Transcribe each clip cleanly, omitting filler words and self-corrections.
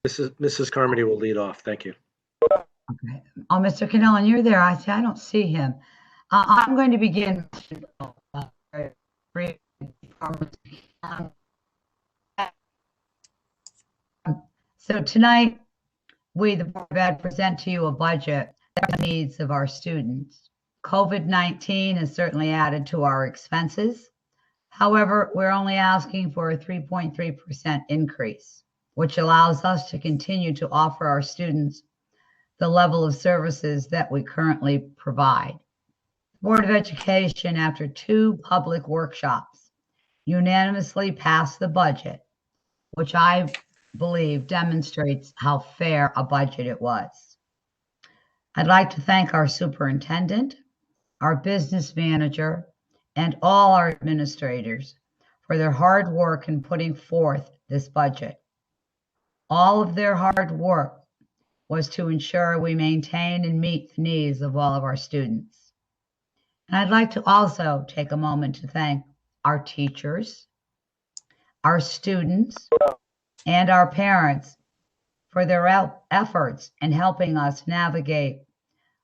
Mrs. Carmody will lead off. Thank you. Okay. Oh, Mr. Cannellan, you're there. I don't see him. I'm going to begin. So tonight, we, the Board of Ed, present to you a budget that meets the needs of our students. COVID-19 has certainly added to our expenses. However, we're only asking for a 3.3% increase, which allows us to continue to offer our students the level of services that we currently provide. The Board of Education, after 2 public workshops, unanimously passed the budget, which I believe demonstrates how fair a budget it was. I'd like to thank our superintendent, our business manager, and all our administrators for their hard work in putting forth this budget. All of their hard work was to ensure we maintain and meet the needs of all of our students. And I'd like to also take a moment to thank our teachers, our students, and our parents for their efforts in helping us navigate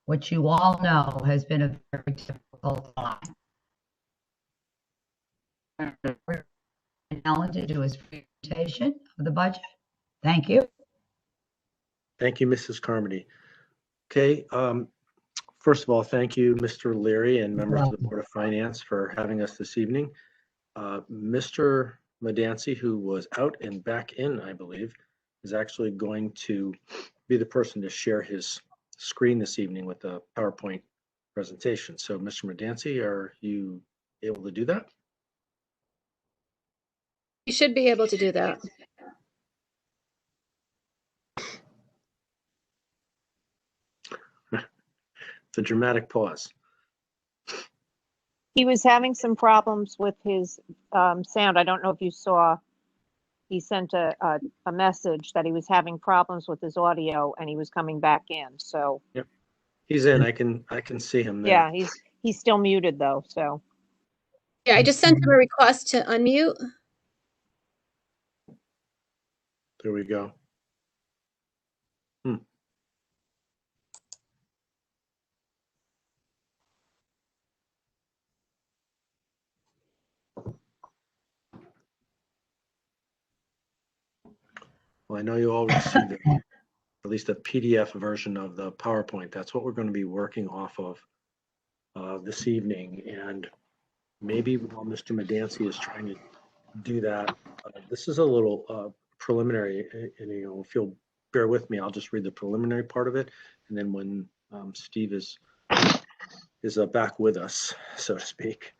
what you all know has been a very difficult time. Alan to do his presentation of the budget. Thank you. Thank you, Mrs. Carmody. Okay, first of all, thank you, Mr. Leary and members of the Board of Finance for having us this evening. Mr. Medancy, who was out and back in, I believe, is actually going to be the person to share his screen this evening with the PowerPoint presentation. So, Mr. Medancy, are you able to do that? You should be able to do that. It's a dramatic pause. He was having some problems with his sound. I don't know if you saw, he sent a message that he was having problems with his audio and he was coming back in. So yep. He's in. I can see him there. Yeah, he's still muted though. So yeah, I just sent him a request to unmute. There we go. Well, I know you all received at least a PDF version of the PowerPoint. That's what we're going to be working off of this evening. And maybe while Mr. Medancy is trying to do that, this is a little preliminary, and if you'll bear with me, I'll just read the preliminary part of it. And then when Steve is back with us, so to speak,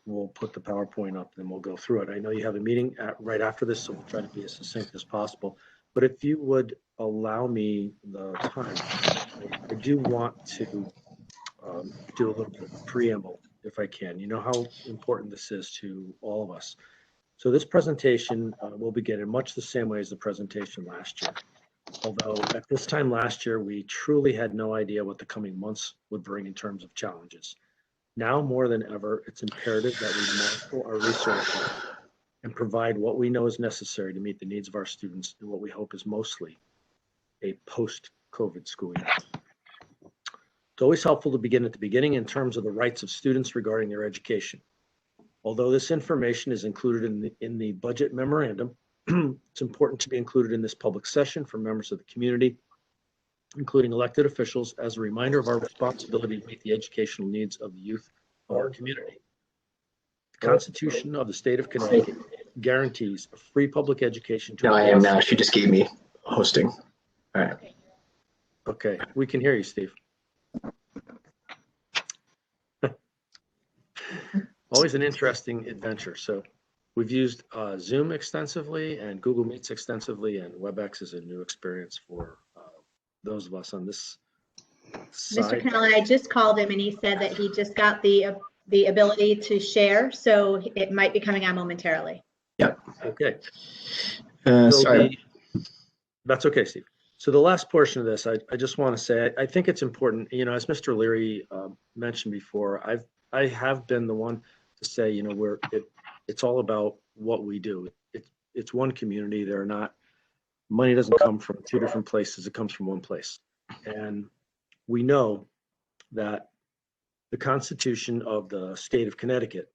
we'll put the PowerPoint up and we'll go through it. I know you have a meeting right after this, so we'll try to be as succinct as possible. But if you would allow me the time, I do want to do a little bit of a preamble, if I can. You know how important this is to all of us. So this presentation will begin in much the same way as the presentation last year. Although at this time last year, we truly had no idea what the coming months would bring in terms of challenges. Now more than ever, it's imperative that we marshal our resources and provide what we know is necessary to meet the needs of our students in what we hope is mostly a post-COVID school year. It's always helpful to begin at the beginning in terms of the rights of students regarding their education. Although this information is included in the budget memorandum, it's important to be included in this public session for members of the community, including elected officials, as a reminder of our responsibility to meet the educational needs of the youth of our community. The Constitution of the State of Connecticut guarantees a free public education to all. I am now. She just gave me hosting. All right. Okay, we can hear you, Steve. Always an interesting adventure. So we've used Zoom extensively and Google Meets extensively, and WebEx is a new experience for those of us on this side. Mr. Cannellan, I just called him and he said that he just got the ability to share, so it might be coming on momentarily. Yep. Okay. Sorry. That's okay, Steve. So the last portion of this, I just want to say, I think it's important, as Mr. Leary mentioned before, I have been the one to say, it's all about what we do. It's one community. There are not money doesn't come from two different places, it comes from one place. And we know that the Constitution of the state of Connecticut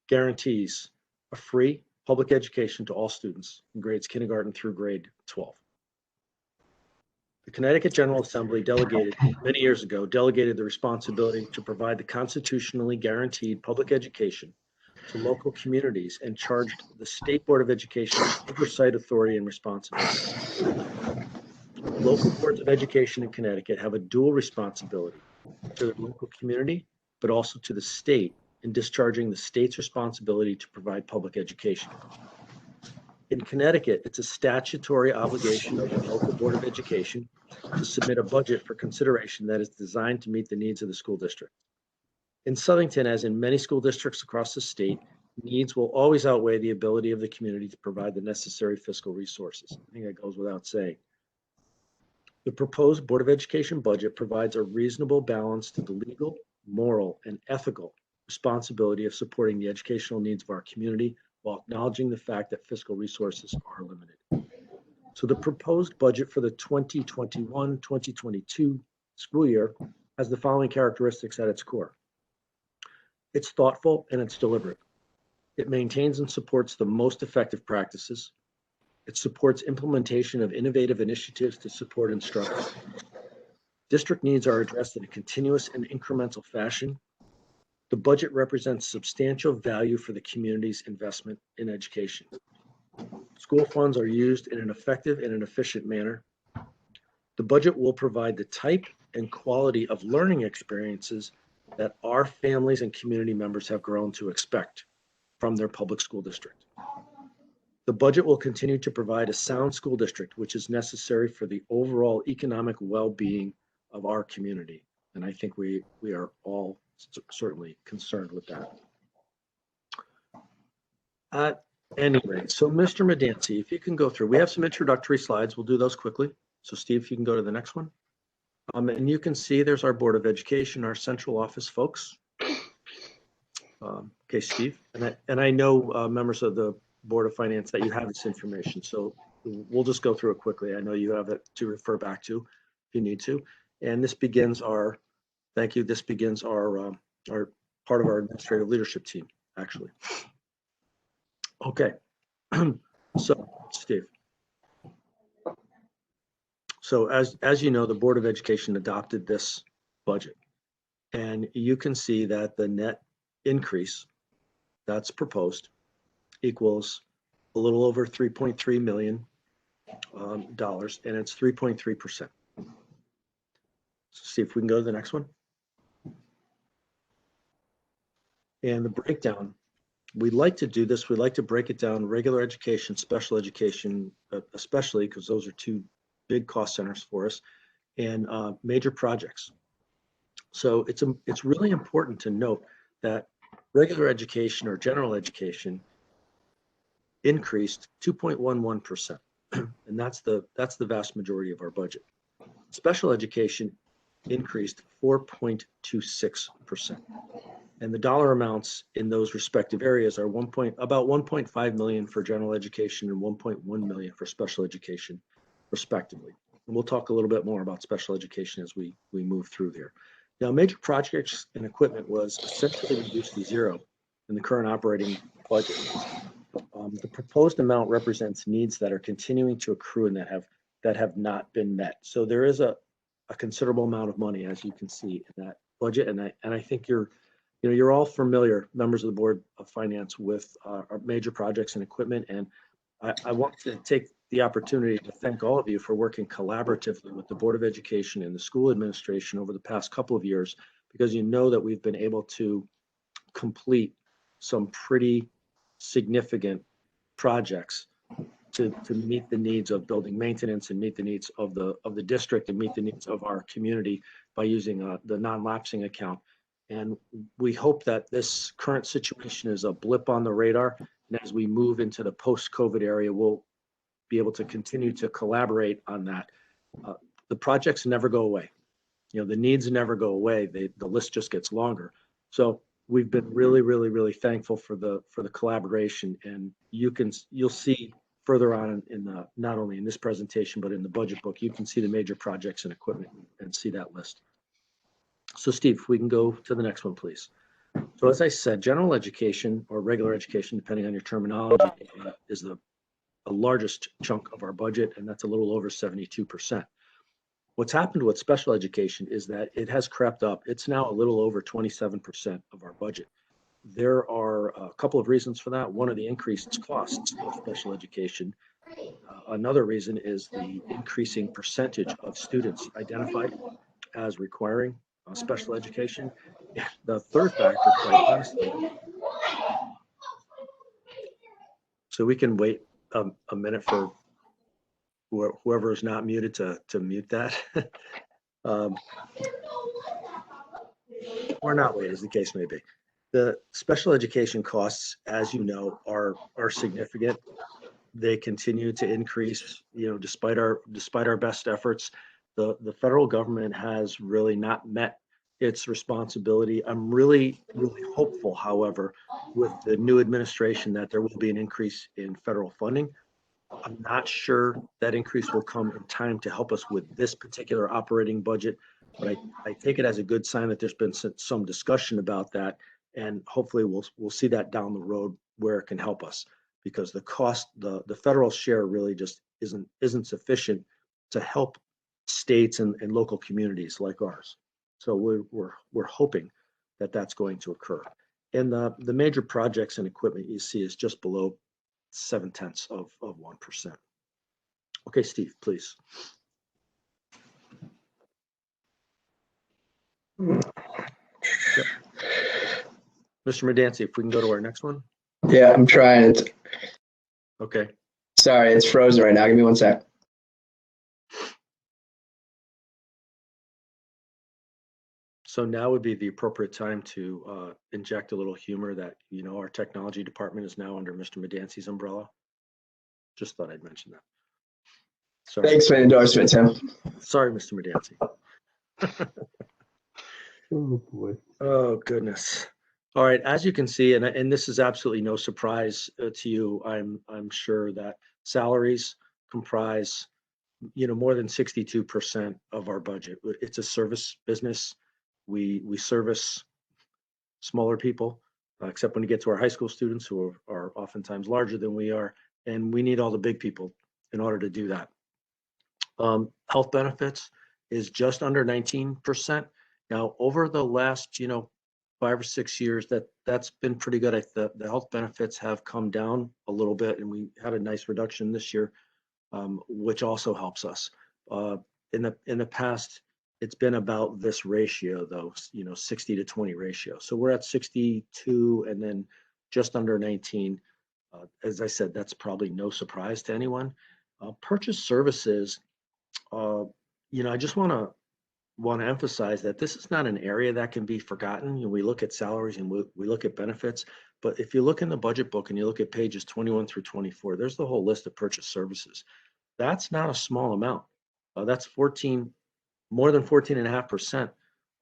guarantees a free public education to all students in grades kindergarten through grade 12. The Connecticut General Assembly many years ago, delegated the responsibility to provide the constitutionally guaranteed public education to local communities and charged the State Board of Education oversight authority and responsibility. Local boards of education in Connecticut have a dual responsibility to their local community, but also to the state in discharging the state's responsibility to provide public education. In Connecticut, it's a statutory obligation of the local board of education to submit a budget for consideration that is designed to meet the needs of the school district. In Southington, as in many school districts across the state, needs will always outweigh the ability of the community to provide the necessary fiscal resources. I think that goes without saying. The proposed Board of Education budget provides a reasonable balance to the legal, moral, and ethical responsibility of supporting the educational needs of our community while acknowledging the fact that fiscal resources are limited. So the proposed budget for the 2021-2022 school year has the following characteristics at its core. It's thoughtful and it's deliberate. It maintains and supports the most effective practices. It supports implementation of innovative initiatives to support instruction. District needs are addressed in a continuous and incremental fashion. The budget represents substantial value for the community's investment in education. School funds are used in an effective and an efficient manner. The budget will provide the type and quality of learning experiences that our families and community members have grown to expect from their public school district. The budget will continue to provide a sound school district, which is necessary for the overall economic well-being of our community. And I think we are all certainly concerned with that. At any rate, so Mr. Medancy, if you can go through, we have some introductory slides. We'll do those quickly. So Steve, if you can go to the next one. And you can see there's our Board of Education, our central office folks. Okay, Steve, and I know members of the Board of Finance that you have this information, so we'll just go through it quickly. I know you have it to refer back to if you need to. And this begins our, thank you, this begins our part of our administrative leadership team, actually. Okay, so Steve. So as you know, the Board of Education adopted this budget, and you can see that the net increase that's proposed equals a little over $3.3 million, and it's 3.3%. So see if we can go to the next one. And the breakdown, we'd like to do this. We'd like to break it down: regular education, special education, especially because those are two big cost centers for us, and major projects. So it's really important to note that regular education or general education increased 2.11%, and that's the vast majority of our budget. Special education increased 4.26%, and the dollar amounts in those respective areas are about 1.5 million for general education and 1.1 million for special education, respectively. And we'll talk a little bit more about special education as we move through there. Now, major projects and equipment was essentially reduced to zero in the current operating budget. The proposed amount represents needs that are continuing to accrue and that have not been met. So there is a considerable amount of money, as you can see, in that budget. And I think you're all familiar, members of the Board of Finance, with our major projects and equipment. And I want to take the opportunity to thank all of you for working collaboratively with the Board of Education and the school administration over the past couple of years, because you know that we've been able to complete some pretty significant projects to meet the needs of building maintenance and meet the needs of the district and meet the needs of our community by using the non-lapsing account. And we hope that this current situation is a blip on the radar. And as we move into the post-COVID area, we'll be able to continue to collaborate on that. The projects never go away. The needs never go away. The list just gets longer. So we've been really, really, really thankful for the collaboration. And you'll see further on in the, not only in this presentation, but in the budget book, you can see the major projects and equipment and see that list. So Steve, if we can go to the next one, please. So as I said, general education or regular education, depending on your terminology, is the largest chunk of our budget, and that's a little over 72%. What's happened with special education is that it has crept up. It's now a little over 27% of our budget. There are a couple of reasons for that. One of the increased costs of special education. Another reason is the increasing percentage of students identified as requiring special education. The third factor, quite honestly, so we can wait a minute for whoever is not muted to mute that. Or not wait, as the case may be. The special education costs, as you know, are significant. They continue to increase, despite our best efforts. The federal government has really not met its responsibility. I'm really, really hopeful, however, with the new administration that there will be an increase in federal funding. I'm not sure that increase will come in time to help us with this particular operating budget, but I take it as a good sign that there's been some discussion about that, and hopefully we'll see that down the road where it can help us, because the cost, the federal share really just isn't sufficient to help states and local communities like ours. So we're hoping that that's going to occur. And the major projects and equipment you see is just below 0.7 of 1%. Okay, Steve, please. Yep. Mr. Medancy, if we can go to our next one. Yeah, I'm trying. Okay. Sorry, it's frozen right now. Give me one sec. So now would be the appropriate time to inject a little humor that, our technology department is now under Mr. Medancy's umbrella. Just thought I'd mention that. Sorry. Thanks for the endorsement, Tim. Sorry, Mr. Medancy. Oh boy. Oh, goodness. All right, as you can see, and this is absolutely no surprise to you, I'm sure that salaries comprise, more than 62% of our budget. It's a service business. We service smaller people, except when you get to our high school students, who are oftentimes larger than we are, and we need all the big people in order to do that. Health benefits is just under 19%. Now, over the last, 5 or 6 years, that's been pretty good. The health benefits have come down a little bit, and we had a nice reduction this year, which also helps us. In the past, it's been about this ratio, though, 60 to 20 ratio. So we're at 62 and then just under 19. As I said, that's probably no surprise to anyone. Purchase services, I just want to emphasize that this is not an area that can be forgotten. We look at salaries and we look at benefits, but if you look in the budget book and you look at pages 21 through 24, there's the whole list of purchase services. That's not a small amount. That's more than 14.5%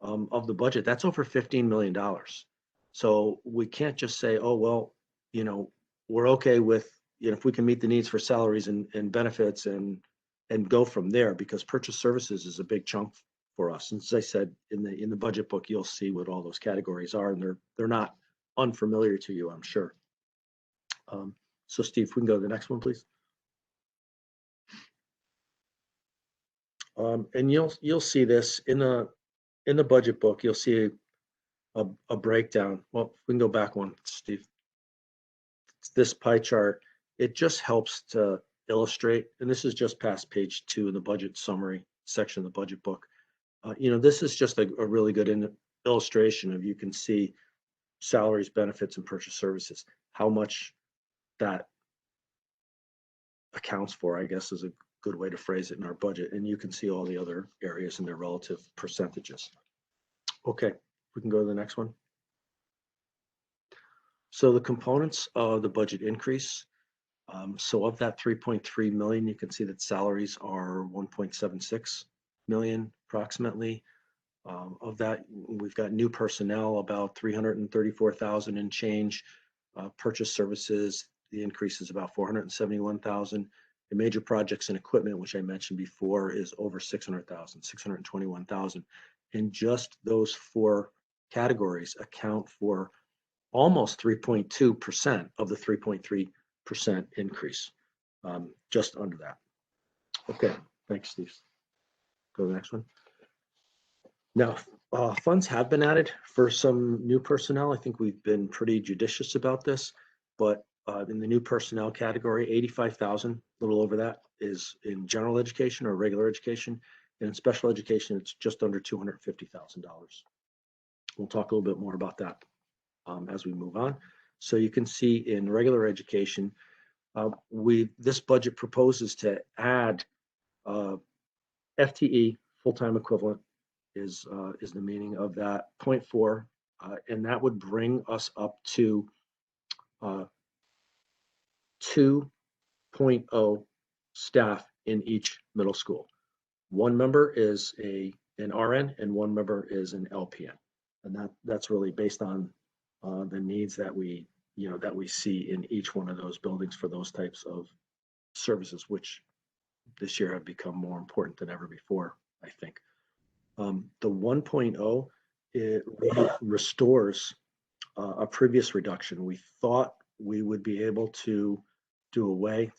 of the budget. That's over $15 million. So we can't just say, oh, well, we're okay with, if we can meet the needs for salaries and benefits and go from there, because purchase services is a big chunk for us. And as I said, in the budget book, you'll see what all those categories are, and they're not unfamiliar to you, I'm sure. So Steve, if we can go to the next one, please. And you'll see this in the budget book. You'll see a breakdown. Well, we can go back one, Steve. This pie chart, it just helps to illustrate, and this is just past page 2 in the budget summary section of the budget book. This is just a really good illustration of, you can see salaries, benefits, and purchase services, how much that accounts for, I guess, is a good way to phrase it, in our budget. And you can see all the other areas and their relative percentages. Okay, we can go to the next one. So the components of the budget increase. So of that 3.3 million, you can see that salaries are 1.76 million approximately. Of that, we've got new personnel, about 334,000 and change. Purchase services the increase is about 471,000. The major projects and equipment, which I mentioned before, is over 600,000, 621,000. And just those four categories account for almost 3.2% of the 3.3% increase, just under that. Okay, thanks, Steve. Go to the next one. Now, funds have been added for some new personnel. I think we've been pretty judicious about this, but in the new personnel category, 85,000, a little over that, is in general education or regular education. And in special education, it's just under $250,000. We'll talk a little bit more about that as we move on. So you can see in regular education, this budget proposes to add FTE, full-time equivalent, is the meaning of that, 0.4, and that would bring us up to 2.0 staff in each middle school. One member is an RN and one member is an LPN, and that's really based on the needs that we see in each one of those buildings for those types of services, which this year have become more important than ever before, I think. The 1.0, it really restores a previous reduction. We thought we would be able to do away,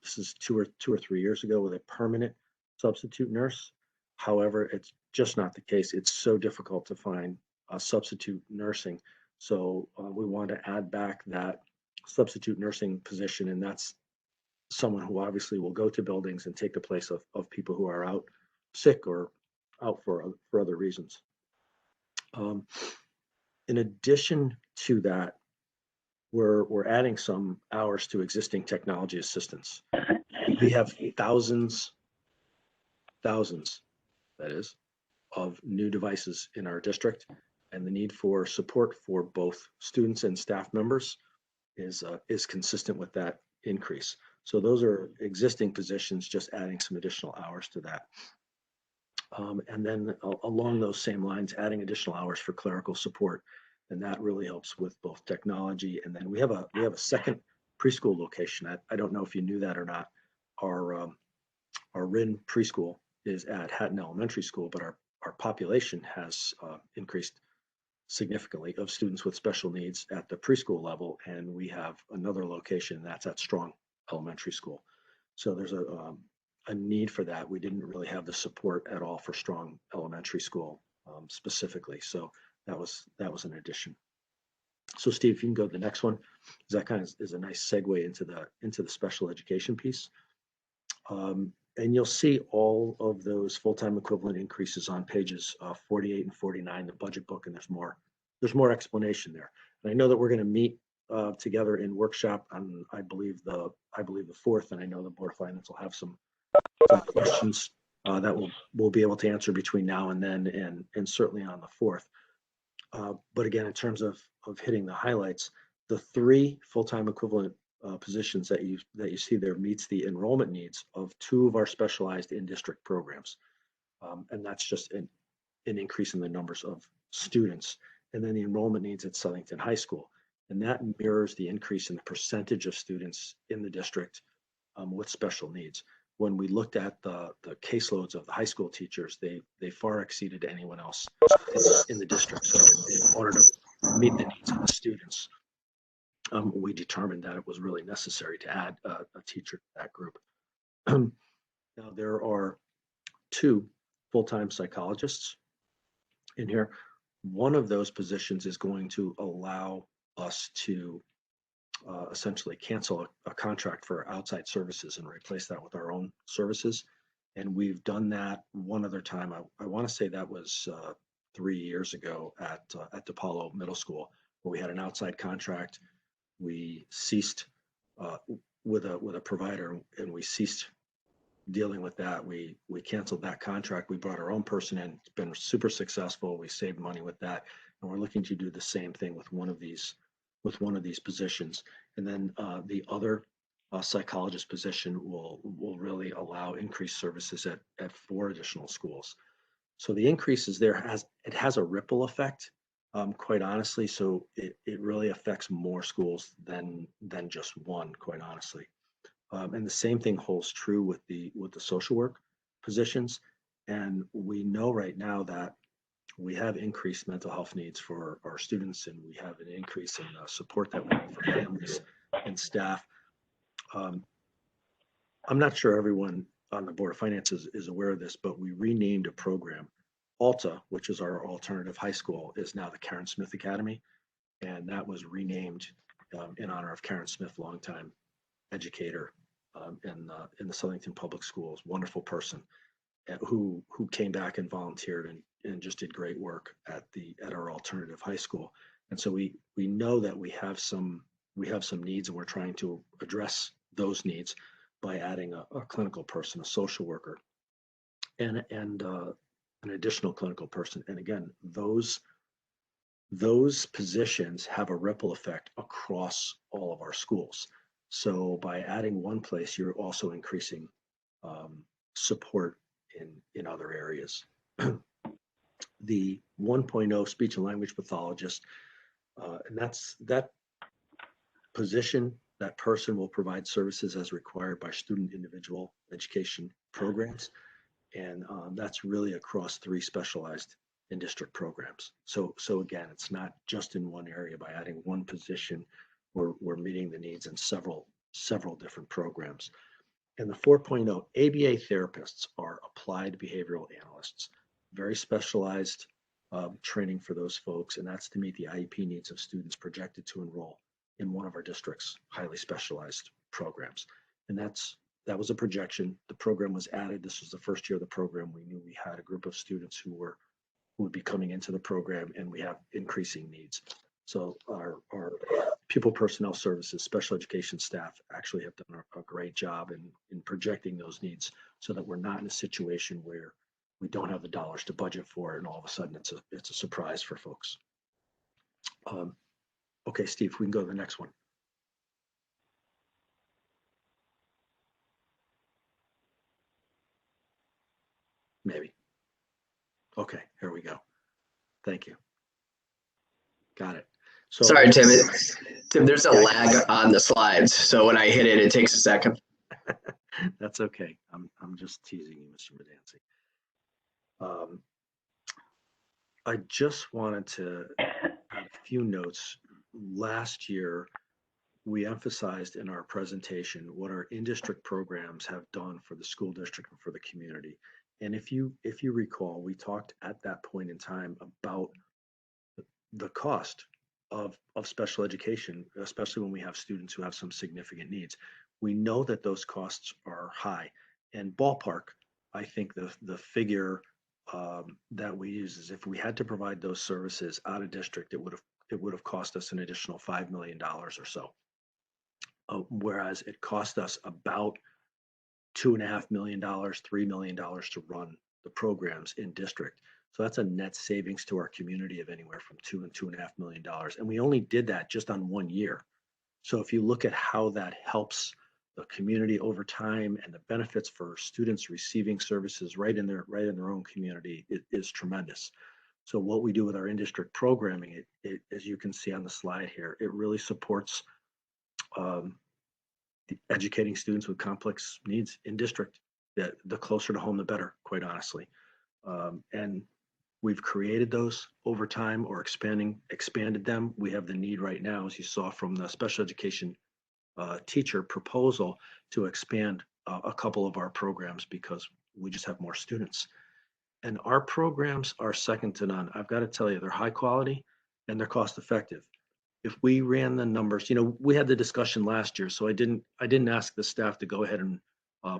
this is two or 3 years ago, with a permanent substitute nurse. However, it's just not the case. It's so difficult to find substitute nursing. So we want to add back that substitute nursing position, and that's someone who obviously will go to buildings and take the place of people who are out sick or out for other reasons. In addition to that, we're adding some hours to existing technology assistants. We have thousands, that is, of new devices in our district, and the need for support for both students and staff members is consistent with that increase. So those are existing positions, just adding some additional hours to that. And then along those same lines, adding additional hours for clerical support, and that really helps with both technology. And then we have a second preschool location. I don't know if you knew that or not. Our Rin preschool is at Hatton Elementary School, but our population has increased significantly of students with special needs at the preschool level, and we have another location that's at Strong Elementary School. So there's a need for that. We didn't really have the support at all for Strong Elementary School specifically. So that was an addition. So Steve, if you can go to the next one, because that kind of is a nice segue into the special education piece. And you'll see all of those full-time equivalent increases on pages 48 and 49, the budget book, and there's more explanation there. And I know that we're going to meet together in workshop on, I believe the 4th, and I know the Board of Finance will have some questions that we'll be able to answer between now and then, and certainly on the 4th. But again, in terms of hitting the highlights, the 3 full-time equivalent positions that you see there meets the enrollment needs of 2 of our specialized in-district programs, and that's just an increase in the numbers of students. And then the enrollment needs at Southington High School, and that mirrors the increase in the percentage of students in the district with special needs. When we looked at the caseloads of the high school teachers, they far exceeded anyone else in the district. So in order to meet the needs of the students, we determined that it was really necessary to add a teacher to that group. Now there are 2 full-time psychologists in here. One of those positions is going to allow us to essentially cancel a contract for outside services and replace that with our own services. And we've done that one other time. I want to say that was 3 years ago at DePaulo Middle School, where we had an outside contract. We ceased with a provider, and we ceased dealing with that. We canceled that contract. We brought our own person in. It's been super successful. We saved money with that, and we're looking to do the same thing with one of these positions. And then the other psychologist position will really allow increased services at 4 additional schools. So the increases there has a ripple effect quite honestly. So it really affects more schools than just one, quite honestly. And the same thing holds true with the social work positions. And we know right now that we have increased mental health needs for our students, and we have an increase in support that we need for families and staff. Um, I'm not sure everyone on the Board of Finance is aware of this, but we renamed a program. Alta, which is our alternative high school, is now the Karen Smith Academy, and that was renamed in honor of Karen Smith, longtime educator in the Southington Public Schools. Wonderful person who came back and volunteered and just did great work at our alternative high school. And so we know that we have some needs, and we're trying to address those needs by adding a clinical person, a social worker, and an additional clinical person. And again, those positions have a ripple effect across all of our schools. So by adding one place, you're also increasing support in other areas. The 1.0 speech and language pathologist, and that position, that person will provide services as required by student individual education programs. And that's really across 3 specialized in-district programs. So again, it's not just in one area. By adding one position, we're meeting the needs in several different programs. And the 4.0 ABA therapists are applied behavioral analysts, very specialized training for those folks, and that's to meet the IEP needs of students projected to enroll in one of our district's highly specialized programs. And that was a projection. The program was added. This was the first year of the program. We knew we had a group of students who would be coming into the program, and we have increasing needs. So our pupil personnel services, special education staff actually have done a great job in projecting those needs, so that we're not in a situation where we don't have the dollars to budget for it, and all of a sudden it's a surprise for folks. Okay, Steve, we can go to the next one. Maybe. Okay, here we go. Thank you. Got it. So, Sorry, Tim. Tim, there's a lag on the slides, so when I hit it, it takes a second. That's okay. I'm just teasing you, Mr. Medancy. I just wanted to add a few notes. Last year, we emphasized in our presentation what our in-district programs have done for the school district and for the community. And if you recall, we talked at that point in time about the cost of special education, especially when we have students who have some significant needs. We know that those costs are high. And ballpark, I think the figure that we use is, if we had to provide those services out of district, it would have cost us an additional $5 million or so. Whereas it cost us about $2.5 million, $3 million to run the programs in district. So that's a net savings to our community of anywhere from $2 and $2.5 million. And we only did that just on 1 year. So if you look at how that helps the community over time, and the benefits for students receiving services right in their own community, it is tremendous. So what we do with our in-district programming, it as you can see on the slide here, it really supports educating students with complex needs in district. The closer to home, the better, quite honestly. And we've created those over time, or expanded them. We have the need right now, as you saw from the special education teacher proposal, to expand a couple of our programs because we just have more students. And our programs are second to none. I've got to tell you, they're high quality and they're cost effective. If we ran the numbers, we had the discussion last year, so I didn't ask the staff to go ahead and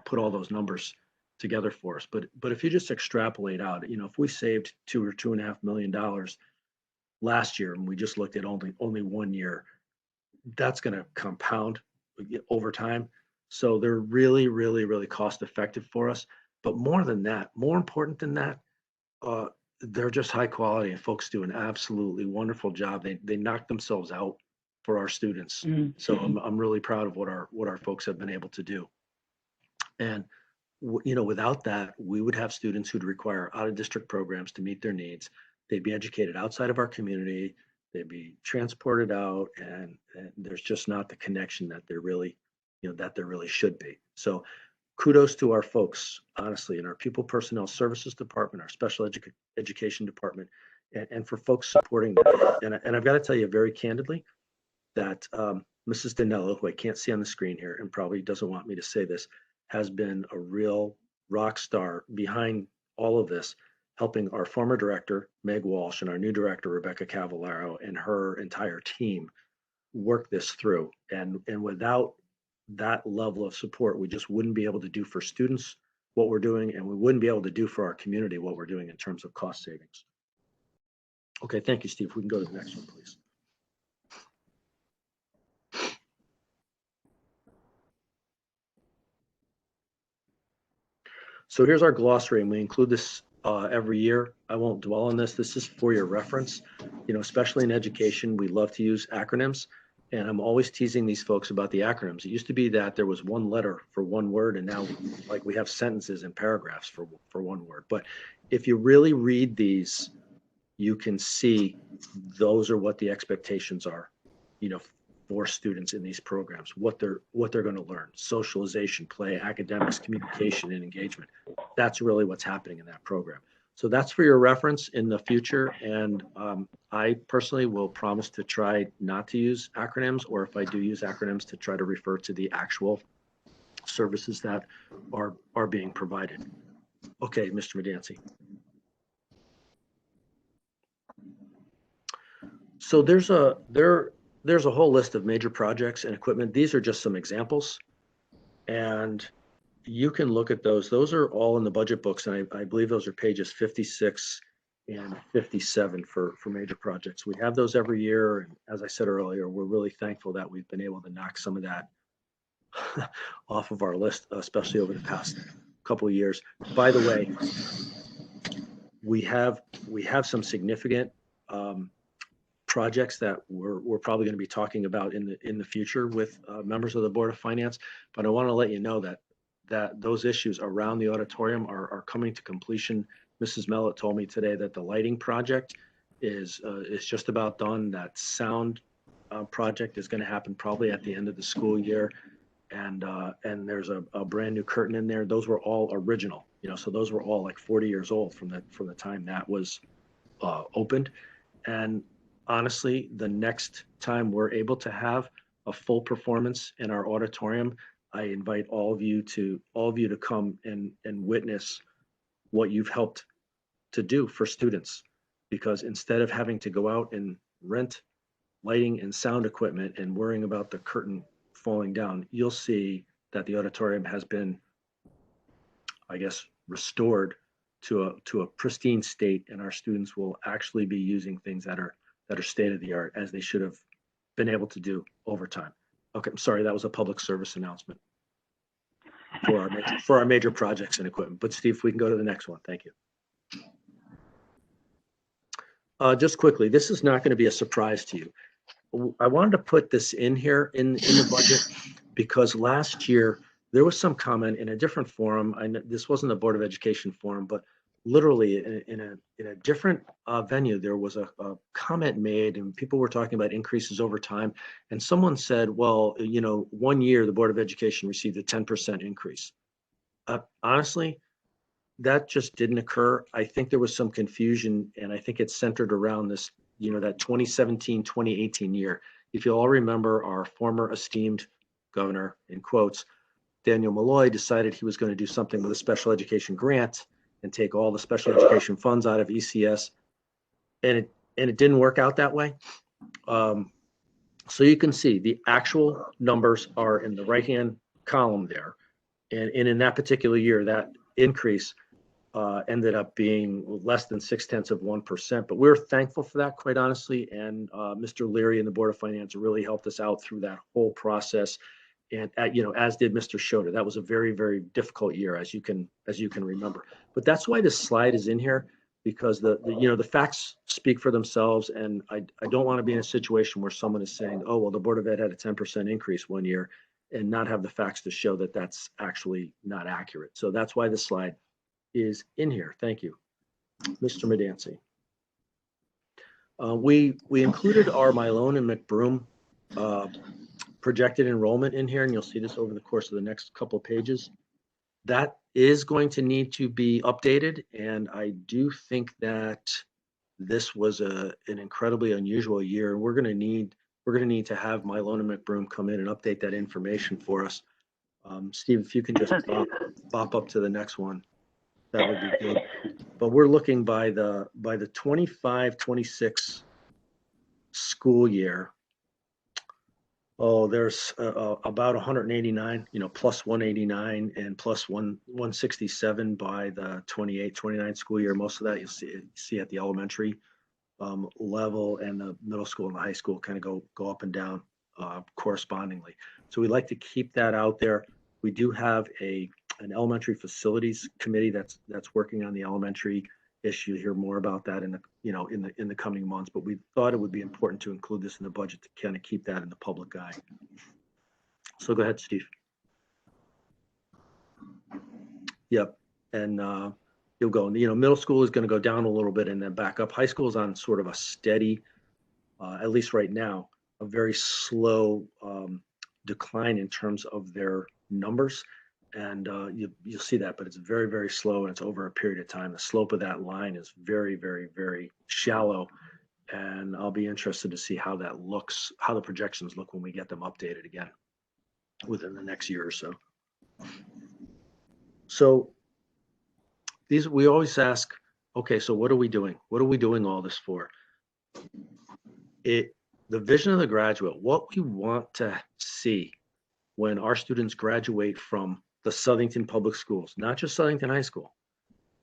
put all those numbers together for us. But if you just extrapolate out, if we saved $2 or $2.5 million last year, and we just looked at only 1 year, that's going to compound over time. So they're really, really, really cost effective for us. But more than that, more important than that, they're just high quality, and folks do an absolutely wonderful job. They knock themselves out for our students. Mm-hmm. So I'm really proud of what our folks have been able to do. And without that, we would have students who'd require out of district programs to meet their needs. they'd be educated outside of our community, they'd be transported out, and there's just not the connection that there really, that there really should be. So kudos to our folks, honestly, in our Pupil Personnel Services Department, our Special Education Department, and for folks supporting that. And I've got to tell you very candidly that Mrs. Danello, who I can't see on the screen here and probably doesn't want me to say this, has been a real rock star behind all of this, helping our former director, Meg Walsh, and our new director, Rebecca Cavallaro, and her entire team work this through. And without that level of support, we just wouldn't be able to do for students what we're doing, and we wouldn't be able to do for our community what we're doing in terms of cost savings. Okay, thank you, Steve. We can go to the next one, please. So here's our glossary, and we include this every year. I won't dwell on this. This is for your reference. Especially in education, we love to use acronyms, and I'm always teasing these folks about the acronyms. It used to be that there was one letter for one word, and now we have sentences and paragraphs for one word. But if you really read these, you can see those are what the expectations are, for students in these programs, what they're going to learn: socialization, play, academics, communication, and engagement. That's really what's happening in that program. So that's for your reference in the future. And I personally will promise to try not to use acronyms, or if I do use acronyms, to try to refer to the actual services that are being provided. Okay, Mr. Medancy. So there's a whole list of major projects and equipment. These are just some examples, and you can look at those. Those are all in the budget books, and I believe those are pages 56 and 57 for major projects. We have those every year, and as I said earlier, we're really thankful that we've been able to knock some of that off of our list, especially over the past couple of years. By the way, we have some significant projects that we're probably going to be talking about in the future with members of the Board of Finance. But I want to let you know that those issues around the auditorium are coming to completion. Mrs. Mellett told me today that the lighting project is just about done. That sound project is going to happen probably at the end of the school year, and there's a brand new curtain in there. Those were all original, so those were all like 40 years old from the time that was opened. And honestly, the next time we're able to have a full performance in our auditorium, I invite all of you to come and witness what you've helped to do for students. Because instead of having to go out and rent lighting and sound equipment and worrying about the curtain falling down, you'll see that the auditorium has been, I guess, restored to a pristine state, and our students will actually be using things that are state of the art, as they should have been able to do over time. Okay, I'm sorry, that was a public service announcement for our major projects and equipment. But Steve, if we can go to the next one, thank you. Just quickly, this is not going to be a surprise to you. I wanted to put this in here in the budget because last year there was some comment in a different forum. This wasn't the Board of Education forum, but literally in a different venue, there was a comment made, and people were talking about increases over time. And someone said, well, 1 year the Board of Education received a 10% increase. Honestly, that just didn't occur. I think there was some confusion, and I think it's centered around this, that 2017, 2018 year. If you all remember, our former esteemed governor, in quotes, Daniel Malloy, decided he was going to do something with a special education grant and take all the special education funds out of ECS, and it didn't work out that way. So you can see the actual numbers are in the right-hand column there, and in that particular year, that increase ended up being less than 0.6%. But we're thankful for that, quite honestly, and Mr. Leary and the Board of Finance really helped us out through that whole process. And as did Mr. Schroeder. That was a very, very difficult year, as you can remember. But that's why this slide is in here, because the facts speak for themselves, and I don't want to be in a situation where someone is saying, oh well, the Board of Ed had a 10% increase 1 year, and not have the facts to show that that's actually not accurate. So that's why this slide is in here. Thank you, Mr. Medancy. We included our Malone and McBroom projected enrollment in here, and you'll see this over the course of the next couple of pages. That is going to need to be updated, and I do think that this was an incredibly unusual year, and we're going to need to have Malone and McBroom come in and update that information for us. Steve, if you can just bop up to the next one, that would be good. But we're looking by the 25-26 school year. Oh, there's about 189, plus 189 and plus 167 by the 28-29 school year. Most of that you'll see at the elementary level, and the middle school and the high school kind of go up and down correspondingly. So we like to keep that out there. We do have an elementary facilities committee that's working on the elementary issue. Hear more about that in the coming months, but we thought it would be important to include this in the budget to kind of keep that in the public eye. So go ahead, Steve. Yep, and you'll go. Middle school is going to go down a little bit and then back up. High school is on sort of a steady, at least right now, a very slow decline in terms of their numbers. And you'll see that, but it's very, very slow, and it's over a period of time. The slope of that line is very, very, very shallow, and I'll be interested to see how that looks, how the projections look when we get them updated again within the next year or so. So we always ask, okay, so what are we doing? What are we doing all this for? The vision of the graduate, what we want to see when our students graduate from the Southington Public Schools, not just Southington High School,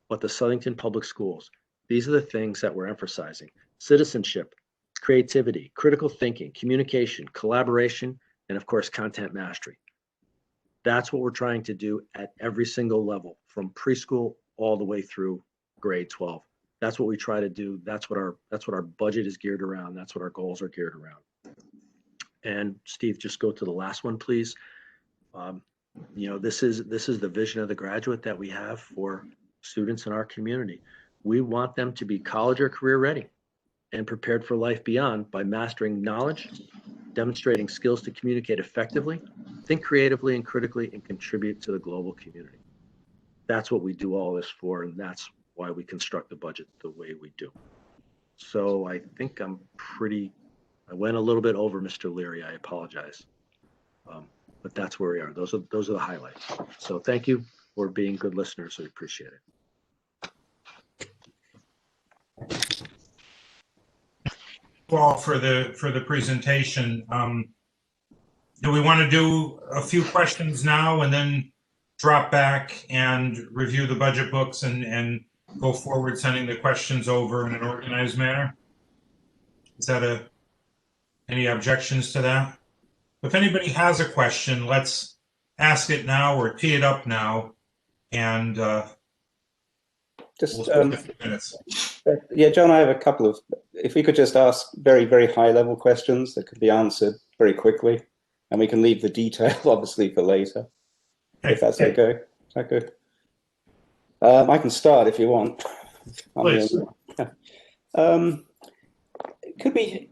but the Southington Public Schools. These are the things that we're emphasizing: citizenship, creativity, critical thinking, communication, collaboration, and of course, content mastery. That's what we're trying to do at every single level, from preschool all the way through grade 12. That's what we try to do. That's what our budget is geared around. That's what our goals are geared around. And Steve, just go to the last one, please. This is the vision of the graduate that we have for students in our community. We want them to be college or career ready and prepared for life beyond by mastering knowledge, demonstrating skills to communicate effectively, think creatively and critically, and contribute to the global community. That's what we do all this for, and that's why we construct the budget the way we do. So I think I went a little bit over, Mr. Leary. I apologize. But that's where we are. Those are the highlights. So thank you for being good listeners. We appreciate it. All for the presentation. Do we want to do a few questions now and then drop back and review the budget books and go forward, sending the questions over in an organized manner? Is that any objections to that? If anybody has a question, let's ask it now or tee it up now, and just we'll spend a few minutes. Yeah, John, I have a couple of, if we could just ask very, very high level questions that could be answered very quickly, and we can leave the detail obviously for later, if that's okay. Is that good? I can start if you want. Please. Could we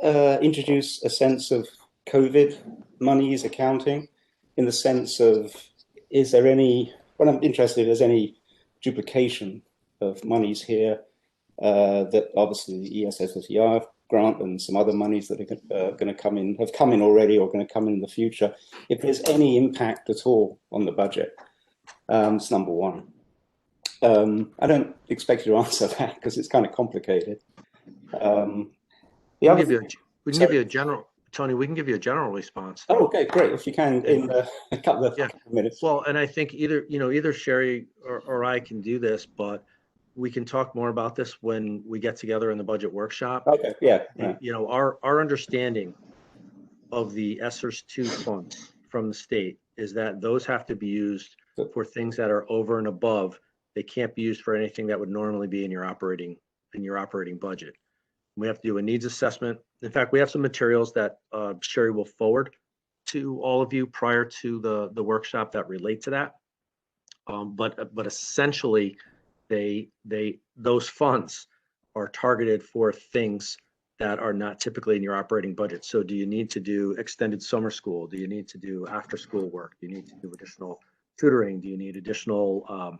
introduce a sense of COVID monies accounting, in the sense of, is there any, what I'm interested in, is any duplication of monies here that obviously the ESSSER grant and some other monies that are going to come in, have come in already or going to come in the future, if there's any impact at all on the budget. It's number one. I don't expect you to answer that because it's kind of complicated. We can give you a general, Tony, we can give you a general response. Oh, okay, great. If you can, in a couple of minutes. Well, and I think either Sherry or I can do this, but we can talk more about this when we get together in the budget workshop. Okay, yeah. Our understanding of the ESSERS 2 funds from the state is that those have to be used for things that are over and above. They can't be used for anything that would normally be in your operating budget. We have to do a needs assessment. In fact, we have some materials that Sherry will forward to all of you prior to the workshop that relate to that. But essentially, those funds are targeted for things that are not typically in your operating budget. So do you need to do extended summer school? Do you need to do after school work? Do you need to do additional tutoring? Do you need additional,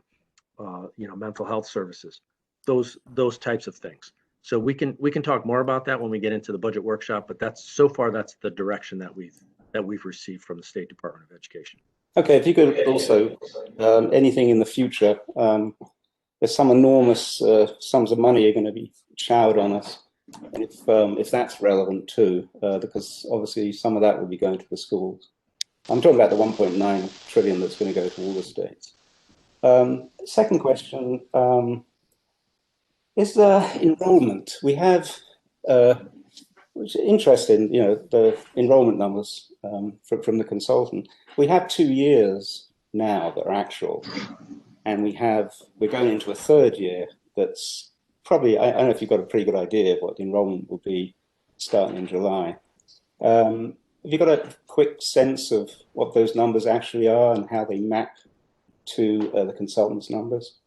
mental health services? Those types of things. So we can talk more about that when we get into the budget workshop, but that's the direction that we've received from the State Department of Education. Okay, if you could also, anything in the future, there's some enormous sums of money are going to be showered on us. And if that's relevant too, because obviously some of that will be going to the schools. I'm talking about the 1.9 trillion that's going to go to all the states. Second question, is enrollment. We have, which is interesting, the enrollment numbers from the consultant. We have 2 years now that are actual, and we're going into a third year that's probably, I don't know if you've got a pretty good idea of what the enrollment will be starting in July. Have you got a quick sense of what those numbers actually are and how they map to the consultant's numbers?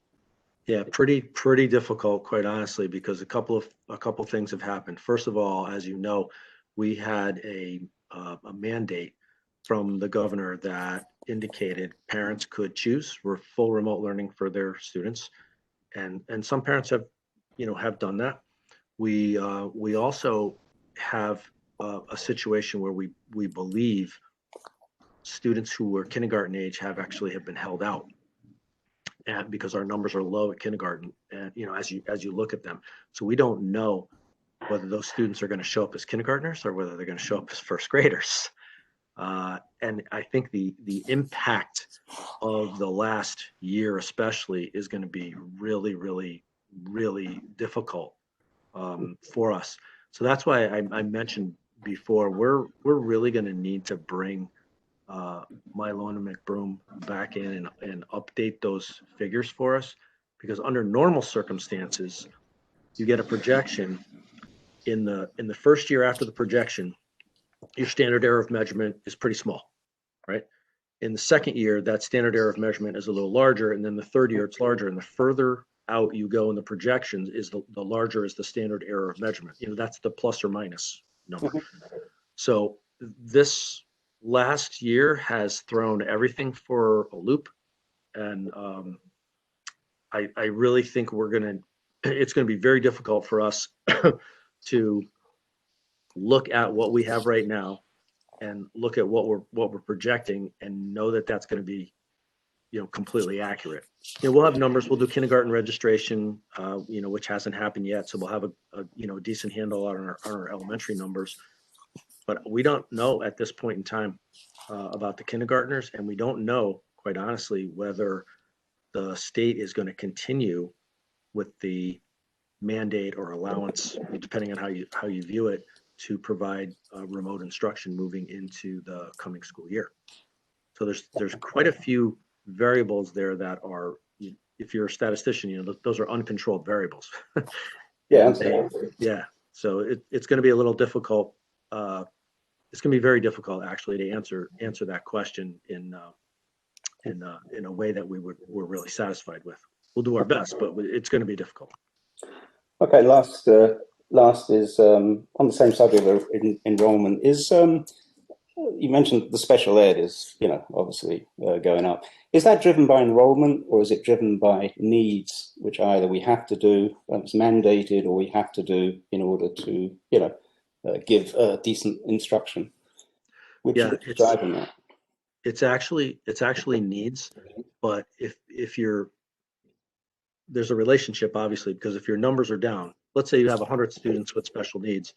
Yeah, pretty difficult, quite honestly, because a couple of things have happened. First of all, as you know, we had a mandate from the governor that indicated parents could choose for full remote learning for their students, and some parents have done that. We also have a situation where we believe students who were kindergarten age have been held out. And because our numbers are low at kindergarten, and as you look at them, so we don't know whether those students are going to show up as kindergartners or whether they're going to show up as first graders. And I think the impact of the last year especially is going to be really, really, really difficult for us. So that's why I mentioned before, we're really going to need to bring Mylon and McBroom back in and update those figures for us, because under normal circumstances, you get a projection in the first year after the projection, your standard error of measurement is pretty small, right? In the second year, that standard error of measurement is a little larger, and then the third year it's larger, and the further out you go in the projections is the larger is the standard error of measurement. That's the plus or minus number. So this last year has thrown everything for a loop, and I really think it's going to be very difficult for us to look at what we have right now and look at what we're projecting and know that that's going to be completely accurate. We'll have numbers. We'll do kindergarten registration, which hasn't happened yet, so we'll have a decent handle on our elementary numbers. But we don't know at this point in time about the kindergartners, and we don't know, quite honestly, whether the state is going to continue with the mandate or allowance, depending on how you view it, to provide remote instruction moving into the coming school year. So there's quite a few variables there that are, if you're a statistician, those are uncontrolled variables. Yeah. Yeah. So it's going to be a little difficult. It's going to be very difficult, actually, to answer that question in a way that we're really satisfied with. We'll do our best, but it's going to be difficult. Okay. Last is on the same subject of enrollment. You mentioned the special ed is obviously going up. Is that driven by enrollment, or is it driven by needs, which either we have to do, it's mandated, or we have to do in order to give decent instruction? Which is driving that? It's actually needs, but if there's a relationship, obviously, because if your numbers are down, let's say you have 100 students with special needs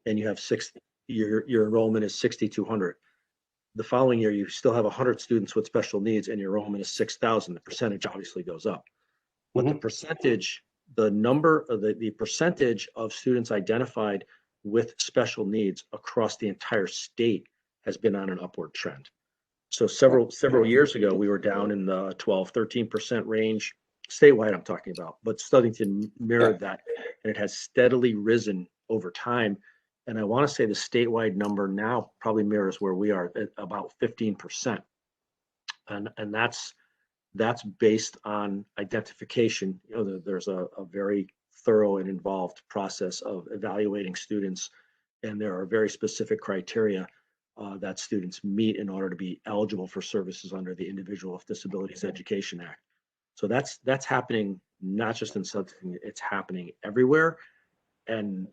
and you have your enrollment is 6,200. The following year, you still have 100 students with special needs and your enrollment is 6,000. The percentage obviously goes up. But the percentage, the percentage of students identified with special needs across the entire state has been on an upward trend. So several years ago, we were down in the 12-13% range, statewide I'm talking about, but Southington mirrored that, and it has steadily risen over time. And I want to say the statewide number now probably mirrors where we are at about 15%. And that's based on identification. There's a very thorough and involved process of evaluating students, and there are very specific criteria that students meet in order to be eligible for services under the Individual with Disabilities Education Act. So that's happening not just in subdivision, it's happening everywhere, and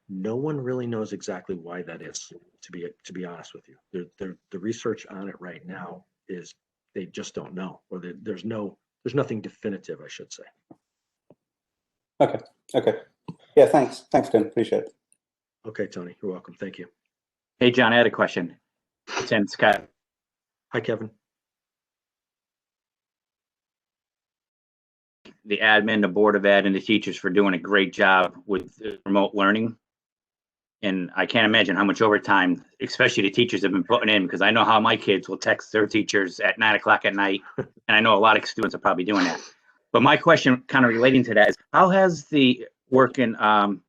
no one really knows exactly why that is. To be honest with you, the research on it right now is they just don't know, or there's nothing definitive, I should say. Okay. Yeah, thanks, Tim. Appreciate it. Okay, Tony, you're welcome. Thank you. Hey, John, I had a question. Tim, Scott. Hi, Kevin. The admin, the Board of Ed, and the teachers for doing a great job with remote learning. And I can't imagine how much overtime, especially the teachers, have been putting in, because I know how my kids will text their teachers at 9 o'clock at night. And I know a lot of students are probably doing that. But my question kind of relating to that is, how has the work in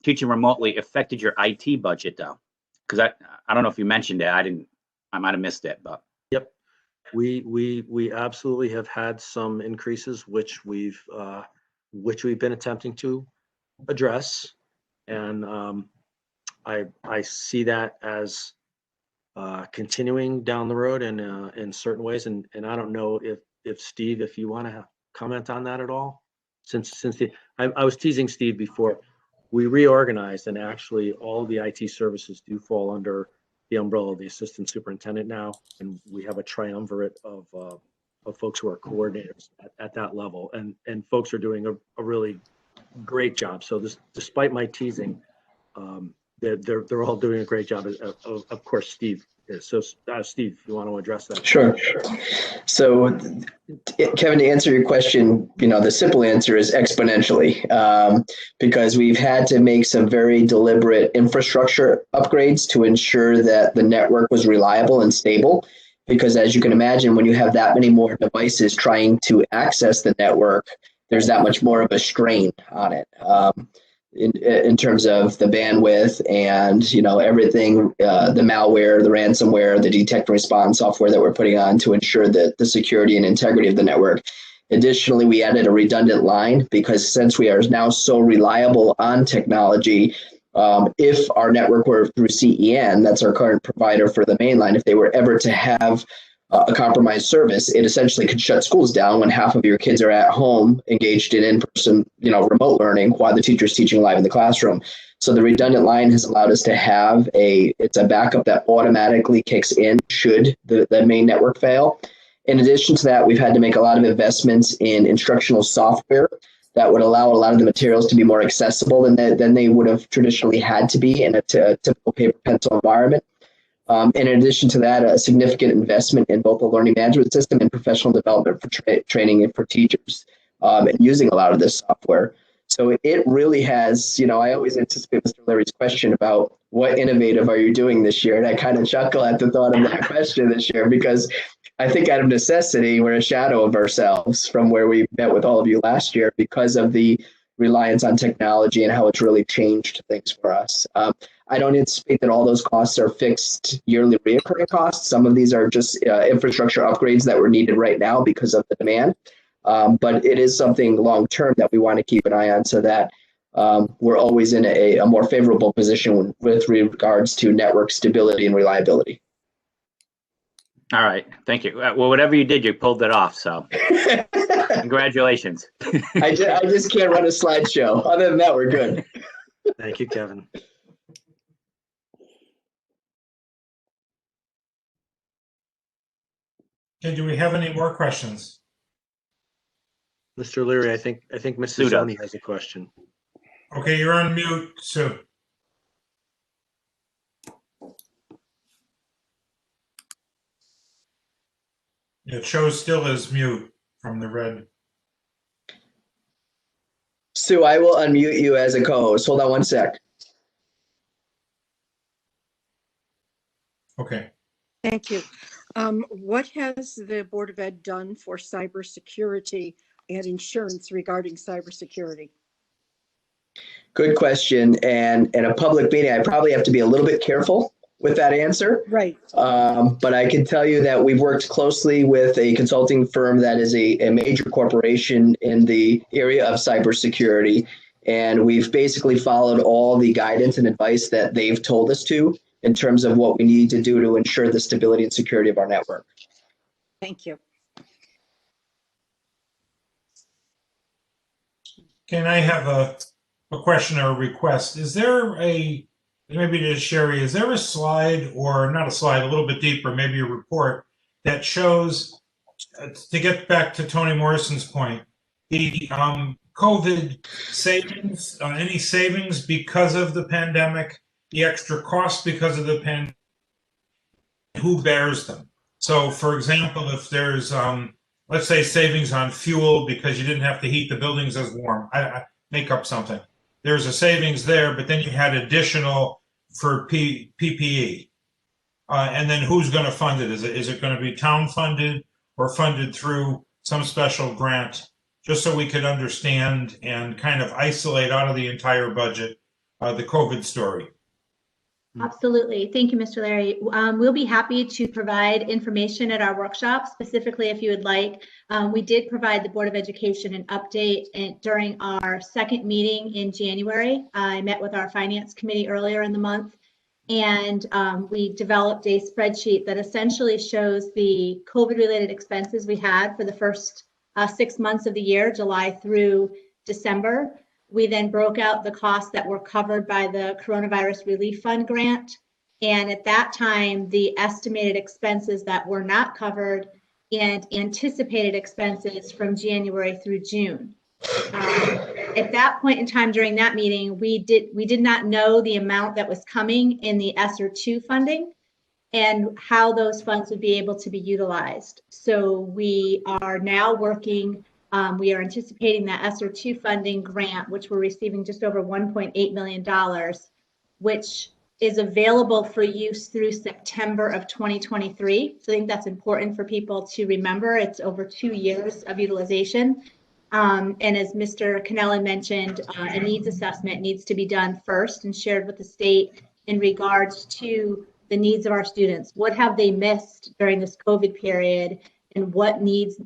teaching remotely affected your IT budget, though? Because I don't know if you mentioned it. I might have missed it, but. Yep. We absolutely have had some increases, which we've been attempting to address. And I see that as continuing down the road in certain ways. And I don't know if Steve, if you want to comment on that at all, since I was teasing Steve before. We reorganized, and actually all the IT services do fall under the umbrella of the assistant superintendent now, and we have a triumvirate of folks who are coordinators at that level, and folks are doing a really great job. So despite my teasing, they're all doing a great job. Of course, Steve is. So Steve, you want to address that? Sure. So, Kevin, to answer your question, the simple answer is exponentially, because we've had to make some very deliberate infrastructure upgrades to ensure that the network was reliable and stable. Because as you can imagine, when you have that many more devices trying to access the network, there's that much more of a strain on it. In terms of the bandwidth and everything, the malware, the ransomware, the detect and response software that we're putting on to ensure that the security and integrity of the network. Additionally, we added a redundant line, because since we are now so reliable on technology, if our network were through CEN, that's our current provider for the main line, if they were ever to have a compromised service, it essentially could shut schools down when half of your kids are at home engaged in in-person, remote learning while the teacher's teaching live in the classroom. So the redundant line has allowed us to have it's a backup that automatically kicks in should the main network fail. In addition to that, we've had to make a lot of investments in instructional software that would allow a lot of the materials to be more accessible than they would have traditionally had to be in a typical paper pencil environment. In addition to that, a significant investment in both the learning management system and professional development for training and for teachers, and using a lot of this software. So it really has, I always anticipate Mr. Larry's question about what innovative are you doing this year? And I kind of chuckle at the thought of that question this year, because I think out of necessity, we're a shadow of ourselves from where we met with all of you last year because of the reliance on technology and how it's really changed things for us. I don't anticipate that all those costs are fixed yearly reoccurring costs. Some of these are just infrastructure upgrades that were needed right now because of the demand. But it is something long-term that we want to keep an eye on, so that we're always in a more favorable position with regards to network stability and reliability. All right. Thank you. Well, whatever you did, you pulled it off. So congratulations. I just can't run a slideshow. Other than that, we're good. Thank you, Kevin. Okay, do we have any more questions? Mr. Leary, I think Mrs. Zoni has a question. Okay, you're on mute, Sue. It shows still as mute from the red. Sue, I will unmute you as a co-host. Hold on one sec. Okay. Thank you. What has the Board of Ed done for cybersecurity and insurance regarding cybersecurity? Good question. And in a public meeting, I probably have to be a little bit careful with that answer. Right. But I can tell you that we've worked closely with a consulting firm that is a major corporation in the area of cybersecurity. And we've basically followed all the guidance and advice that they've told us to in terms of what we need to do to ensure the stability and security of our network. Thank you. Can I have a question or a request? Is there maybe to Sherry, is there a slide, or not a slide, a little bit deeper, maybe a report that shows, to get back to Toni Morrison's point, the COVID savings, any savings because of the pandemic, the extra cost because of the pandemic, who bears them? So for example, if there's, let's say, savings on fuel because you didn't have to heat the buildings as warm, I make up something. There's a savings there, but then you had additional for PPE. And then who's going to fund it? Is it going to be town funded or funded through some special grant? Just so we could understand and kind of isolate out of the entire budget the COVID story. Absolutely. Thank you, Mr. Larry. We'll be happy to provide information at our workshop, specifically if you would like. We did provide the Board of Education an update during our second meeting in January. I met with our finance committee earlier in the month, and we developed a spreadsheet that essentially shows the COVID-related expenses we had for the first 6 months of the year, July through December. We then broke out the costs that were covered by the Coronavirus Relief Fund grant. And at that time, the estimated expenses that were not covered and anticipated expenses from January through June. At that point in time during that meeting, we did not know the amount that was coming in the ESSER 2 funding and how those funds would be able to be utilized. So we are now working. We are anticipating that ESSER 2 funding grant, which we're receiving just over $1.8 million, which is available for use through September of 2023. So I think that's important for people to remember. It's over 2 years of utilization. And as Mr. Cannella mentioned, a needs assessment needs to be done first and shared with the state in regards to the needs of our students. What have they missed during this COVID period, and what needs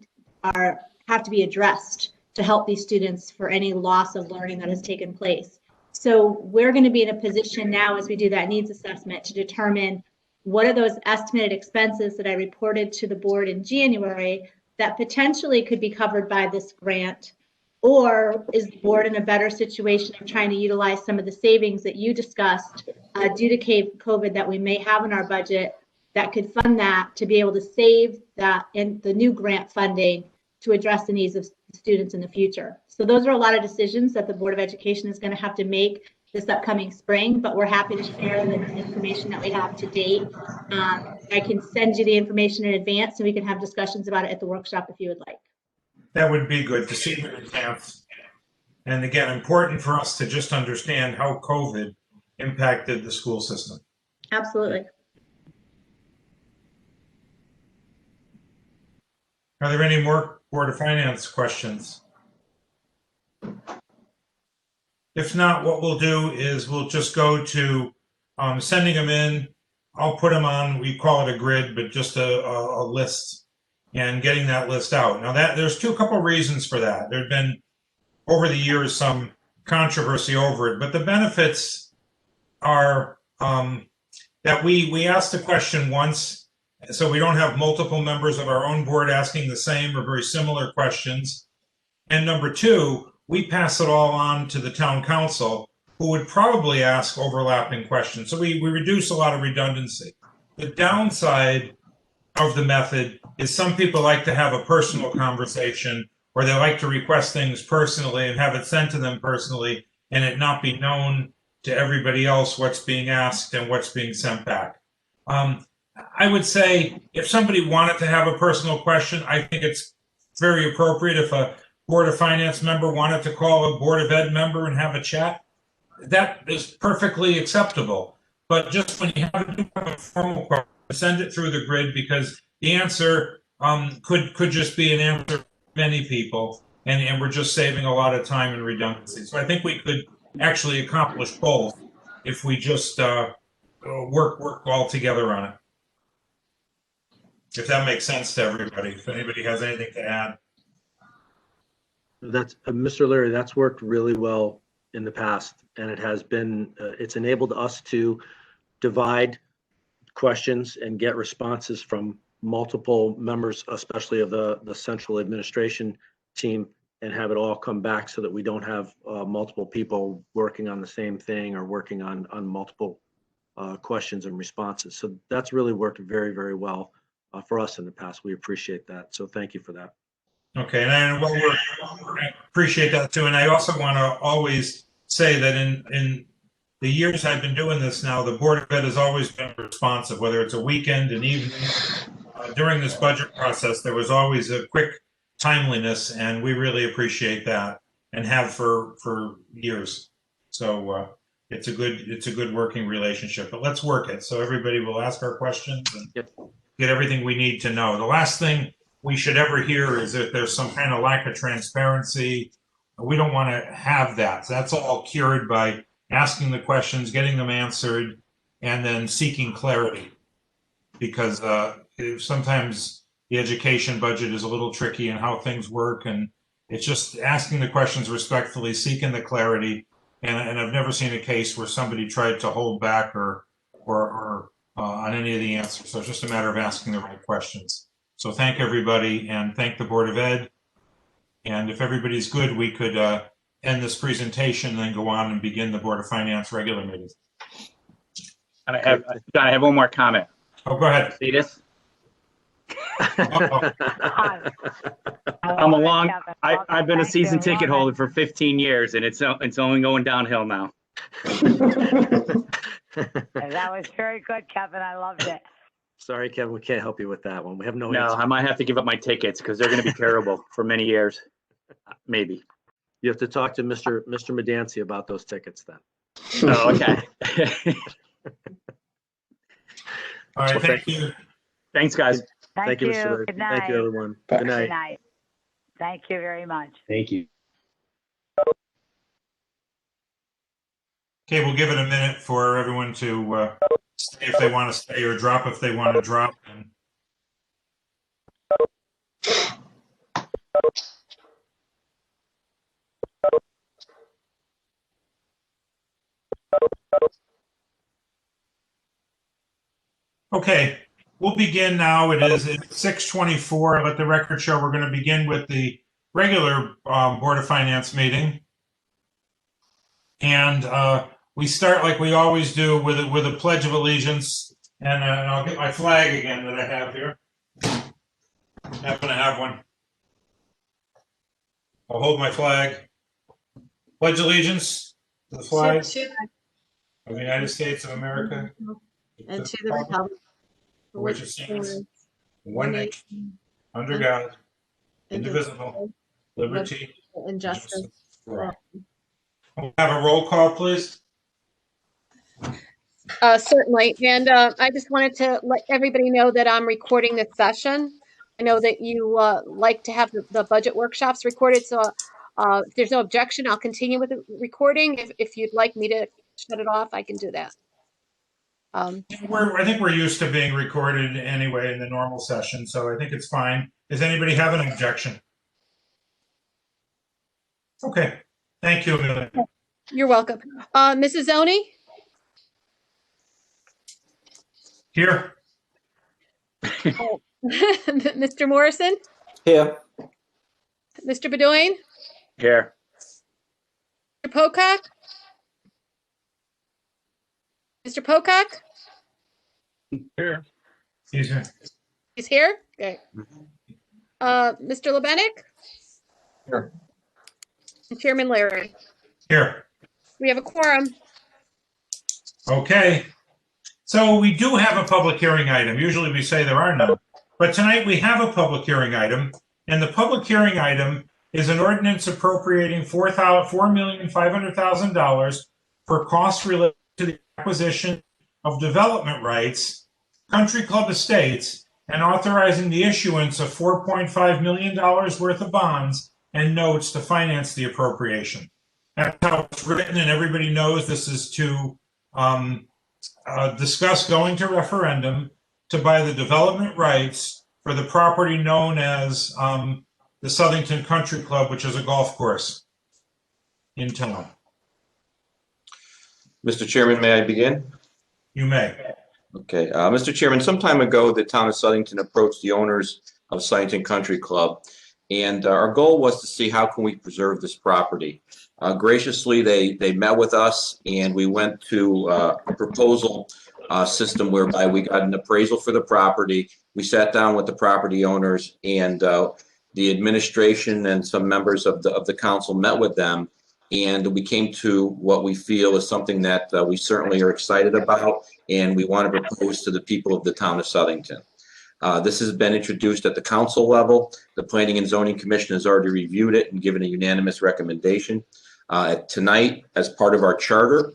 have to be addressed to help these students for any loss of learning that has taken place. So we're going to be in a position now as we do that needs assessment to determine what are those estimated expenses that I reported to the board in January that potentially could be covered by this grant, or is the board in a better situation of trying to utilize some of the savings that you discussed due to COVID that we may have in our budget that could fund that to be able to save that in the new grant funding to address the needs of students in the future. So those are a lot of decisions that the Board of Education is going to have to make this upcoming spring, but we're happy to share the information that we have to date. I can send you the information in advance so we can have discussions about it at the workshop if you would like. That would be good to see it in advance. And again, important for us to just understand how COVID impacted the school system. Absolutely. Are there any more Board of Finance questions? If not, what we'll do is we'll just go to sending them in. I'll put them on, we call it a grid, but just a list, and getting that list out. Now there's a couple reasons for that. There've been over the years some controversy over it, but the benefits are that we asked the question once, so we don't have multiple members of our own board asking the same or very similar questions. And number two, we pass it all on to the town council, who would probably ask overlapping questions. So we reduce a lot of redundancy. The downside of the method is some people like to have a personal conversation, or they like to request things personally and have it sent to them personally, and it not be known to everybody else what's being asked and what's being sent back. I would say if somebody wanted to have a personal question, I think it's very appropriate. If a Board of Finance member wanted to call a Board of Ed member and have a chat, that is perfectly acceptable. But just when you have a formal question, send it through the grid, because the answer could just be an answer for many people, and we're just saving a lot of time and redundancy. So I think we could actually accomplish both if we just work all together on it. If that makes sense to everybody, if anybody has anything to add. That's Mr. Larry, that's worked really well in the past, and it has been, it's enabled us to divide questions and get responses from multiple members, especially of the central administration team, and have it all come back so that we don't have multiple people working on the same thing or working on multiple questions and responses. So that's really worked very, very well for us in the past. We appreciate that. So thank you for that. Okay, and I appreciate that too. And I also want to always say that in the years I've been doing this now, the Board of Ed has always been responsive, whether it's a weekend, an evening. During this budget process, there was always a quick timeliness, and we really appreciate that and have for years. So it's a good working relationship. But let's work it so everybody will ask our questions and get everything we need to know. The last thing we should ever hear is if there's some kind of lack of transparency. We don't want to have that. So that's all cured by asking the questions, getting them answered, and then seeking clarity. Because sometimes the education budget is a little tricky in how things work, and it's just asking the questions respectfully, seeking the clarity. And I've never seen a case where somebody tried to hold back or on any of the answers. So it's just a matter of asking the right questions. So thank everybody, and thank the Board of Ed. And if everybody's good, we could end this presentation and then go on and begin the Board of Finance regular meeting. And I have one more comment. Oh, go ahead. See this? Hi. I've been a season ticket holder for 15 years, and it's only going downhill now. That was very good, Kevin. I loved it. Sorry, Kevin, we can't help you with that one. We have no No, answer. I might have to give up my tickets because they're going to be terrible for many years. Maybe. You have to talk to Mr. Medancy about those tickets then. Oh, okay. All right, Well, thank you. Thanks, guys. Thank you, Mr. Larry. Good night. Thank you, everyone. Bye. Good night. Good night. Thank you very much. Thank you. Okay, we'll give it a minute for everyone to stay if they want to stay or drop if they want to drop. And okay, we'll begin now. It is 6:24. Let the record show we're going to begin with the regular Board of Finance meeting. And we start like we always do with a Pledge of Allegiance. And I'll get my flag again that I have here. I happen to have one. I'll hold my flag. Pledge allegiance to the flag of the United States of America. And to the republic for which it stands, one nation, under God, indivisible, liberty, and justice. for all. We'll have a roll call, please. Certainly. And I just wanted to let everybody know that I'm recording this session. I know that you like to have the budget workshops recorded. So if there's no objection, I'll continue with the recording. If you'd like me to shut it off, I can do that. I think we're used to being recorded anyway in the normal session, so I think it's fine. Does anybody have an objection? Okay, thank you, Amelia. You're welcome. Mrs. Zoni? Here. Mr. Morrison? Here. Mr. Bedoyan? Here. Mr. Pocock? Mr. Pocock? Here. He's here. He's here? Okay. Mr. Lebenik? Here. And Chairman Larry? Here. We have a quorum. Okay. So we do have a public hearing item. Usually we say there are none, but tonight we have a public hearing item, and the public hearing item is an ordinance appropriating $4,500,000 for costs related to the acquisition of development rights, Country Club Estates, and authorizing the issuance of $4.5 million worth of bonds and notes to finance the appropriation. That's how it's written, and everybody knows this is to discuss going to referendum to buy the development rights for the property known as the Southington Country Club, which is a golf course in town. Mr. Chairman, may I begin? You may. Okay, Mr. Chairman, some time ago, the town of Southington approached the owners of Southington Country Club, and our goal was to see how can we preserve this property. Graciously, they met with us, and we went to a proposal system whereby we got an appraisal for the property. We sat down with the property owners, and the administration and some members of the council met with them, and we came to what we feel is something that we certainly are excited about, and we want to propose to the people of the town of Southington. This has been introduced at the council level. The Planning and Zoning Commission has already reviewed it and given a unanimous recommendation. Tonight, as part of our charter,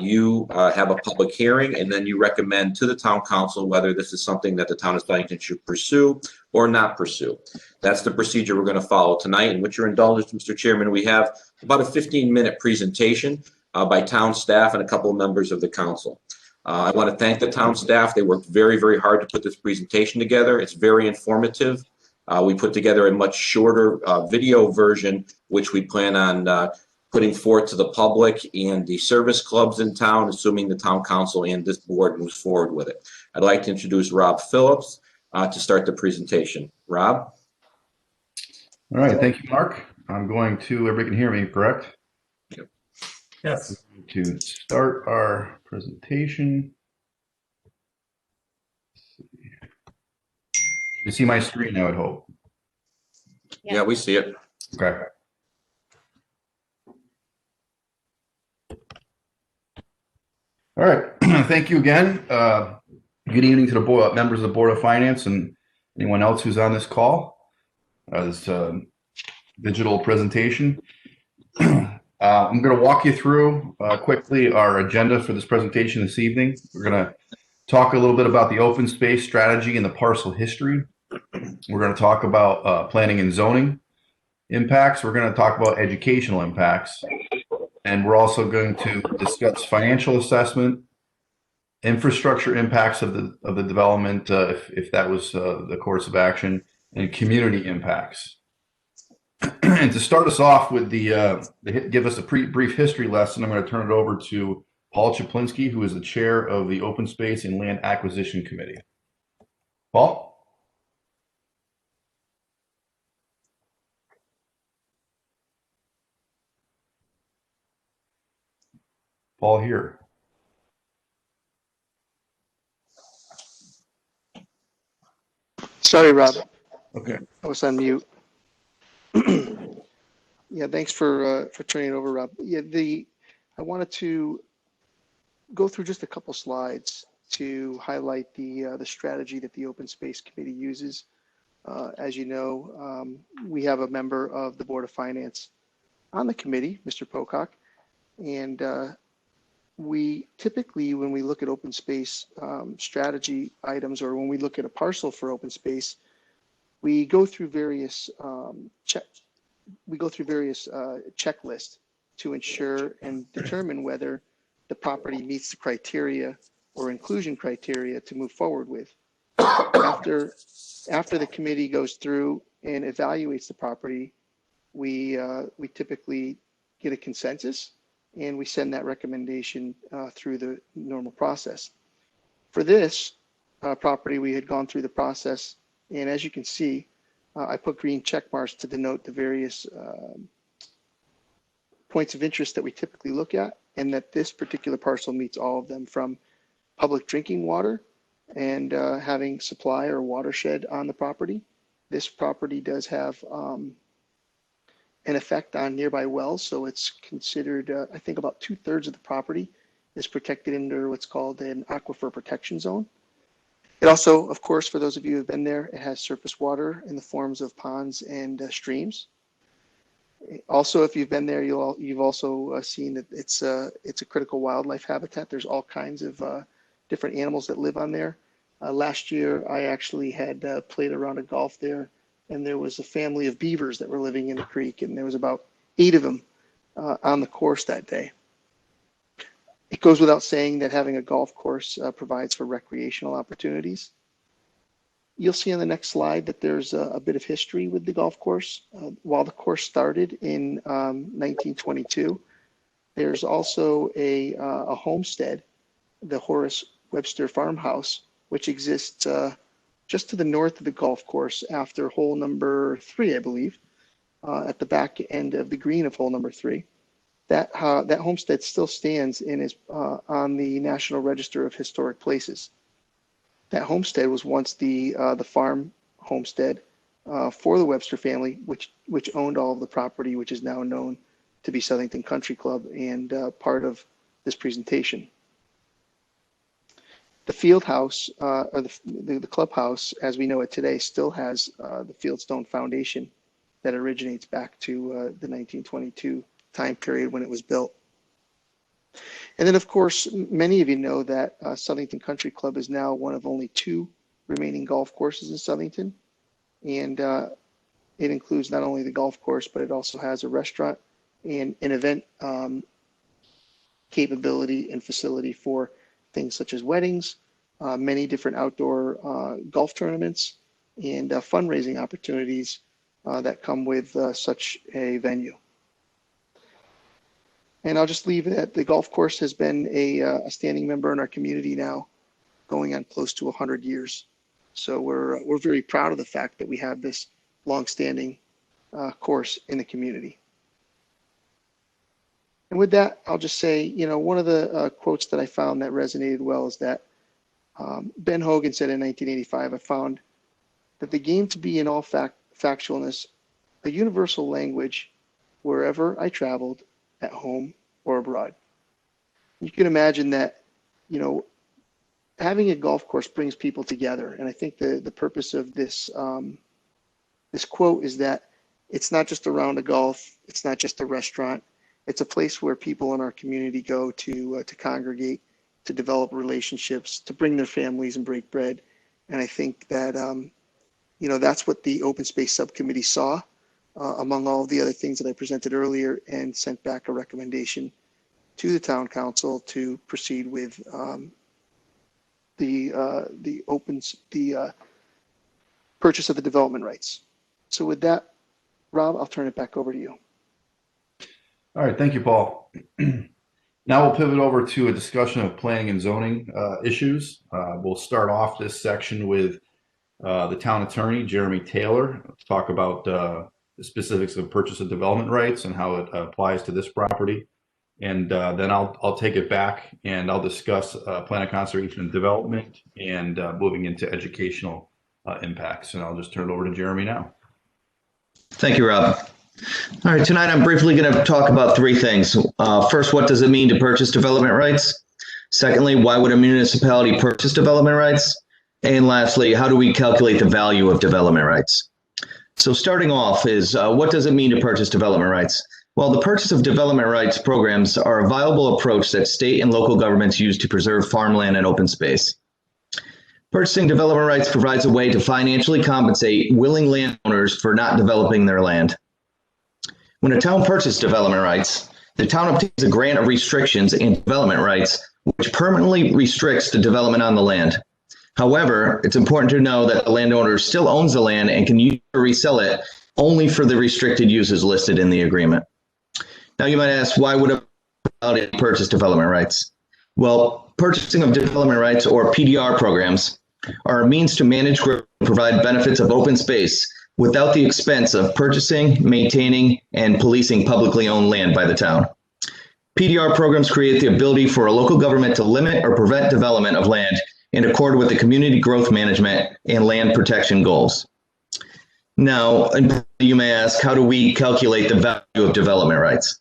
you have a public hearing, and then you recommend to the town council whether this is something that the town of Southington should pursue or not pursue. That's the procedure we're going to follow tonight. And with your indulgence, Mr. Chairman, we have about a 15-minute presentation by town staff and a couple of members of the council. I want to thank the town staff. They worked very, very hard to put this presentation together. It's very informative. We put together a much shorter video version, which we plan on putting forth to the public and the service clubs in town, assuming the town council and this board moves forward with it. I'd like to introduce Rob Phillips to start the presentation. Rob? All right, thank you, Mark. I'm going to, everybody can hear me, correct? Yep. Yes. To start our presentation. You can see my screen now, I hope. Yeah, we see it. Okay. All right, thank you again. Good evening to the board, members of the Board of Finance and anyone else who's on this call, this digital presentation. I'm going to walk you through quickly our agenda for this presentation this evening. We're going to talk a little bit about the open space strategy and the parcel history. We're going to talk about planning and zoning impacts. We're going to talk about educational impacts. And we're also going to discuss financial assessment, infrastructure impacts of the development, if that was the course of action, and community impacts. And to start us off with give us a brief history lesson, I'm going to turn it over to Paul Chaplinsky, who is the chair of the Open Space and Land Acquisition Committee. Paul? Paul here. Sorry, Rob. Okay. I was on mute. Yeah, thanks for turning it over, Rob. Yeah, I wanted to go through just a couple slides to highlight the strategy that the Open Space Committee uses. As you know, we have a member of the Board of Finance on the committee, Mr. Pocock, and we typically, when we look at open space strategy items, or when we look at a parcel for open space, we go through various checklists to ensure and determine whether the property meets the criteria or inclusion criteria to move forward with. After the committee goes through and evaluates the property, we typically get a consensus, and we send that recommendation through the normal process. For this property, we had gone through the process, and as you can see, I put green check marks to denote the various points of interest that we typically look at, and that this particular parcel meets all of them, from public drinking water and having supply or watershed on the property. This property does have an effect on nearby wells, so it's considered, I think about 2/3 of the property is protected under what's called an aquifer protection zone. It also, of course, for those of you who have been there, it has surface water in the forms of ponds and streams. Also, if you've been there, you've also seen that it's a critical wildlife habitat. There's all kinds of different animals that live on there. Last year, I actually had played a round of golf there, and there was a family of beavers that were living in the creek, and there was about 8 of them on the course that day. It goes without saying that having a golf course provides for recreational opportunities. You'll see on the next slide that there's a bit of history with the golf course. While the course started in 1922, There's also a homestead, the Horace Webster Farmhouse, which exists just to the north of the golf course after hole number 3, I believe, at the back end of the green of hole number 3. That homestead still stands and is on the National Register of Historic Places. That homestead was once the farm homestead for the Webster family, which owned all of the property, which is now known to be Southington Country Club and part of this presentation. The field house, or the clubhouse, as we know it today, still has the fieldstone foundation that originates back to the 1922 time period when it was built. And then, of course, many of you know that Southington Country Club is now one of only 2 remaining golf courses in Southington. And it includes not only the golf course, but it also has a restaurant and an event capability and facility for things such as weddings, many different outdoor golf tournaments, and fundraising opportunities that come with such a venue. And I'll just leave it at the golf course has been a standing member in our community now, going on close to 100 years. So we're very proud of the fact that we have this longstanding course in the community. And with that, I'll just say, you know, one of the quotes that I found that resonated well is that Ben Hogan said in 1985, I found that the game to be in all factualness, a universal language wherever I traveled, at home or abroad. You can imagine that, you know, having a golf course brings people together. And I think the purpose of this, this quote is that it's not just a round of golf. It's not just a restaurant. It's a place where people in our community go to congregate, to develop relationships, to bring their families and break bread. And I think that, you know, that's what the Open Space Subcommittee saw among all of the other things that I presented earlier, and sent back a recommendation to the town council to proceed with the purchase of the development rights. So with that, Rob, I'll turn it back over to you. All right, thank you, Paul. Now we'll pivot over to a discussion of planning and zoning issues. We'll start off this section with the town attorney, Jeremy Taylor, to talk about the specifics of purchase of development rights and how it applies to this property. And then I'll take it back and I'll discuss plan of conservation and development and moving into educational impacts. And I'll just turn it over to Jeremy now. Thank you, Rob. All right, tonight I'm briefly going to talk about 3 things. First, what does it mean to purchase development rights? Secondly, why would a municipality purchase development rights? And lastly, how do we calculate the value of development rights? So starting off is, what does it mean to purchase development rights? Well, the purchase of development rights programs are a viable approach that state and local governments use to preserve farmland and open space. Purchasing development rights provides a way to financially compensate willing landowners for not developing their land. When a town purchases development rights, the town obtains a grant of restrictions and development rights, which permanently restricts the development on the land. However, it's important to know that the landowner still owns the land and can use or resell it only for the restricted uses listed in the agreement. Now you might ask, why would a municipality purchase development rights? Well, purchasing of development rights, or PDR programs, are a means to manage growth and provide benefits of open space without the expense of purchasing, maintaining, and policing publicly owned land by the town. PDR programs create the ability for a local government to limit or prevent development of land in accord with the community growth management and land protection goals. Now, you may ask, how do we calculate the value of development rights?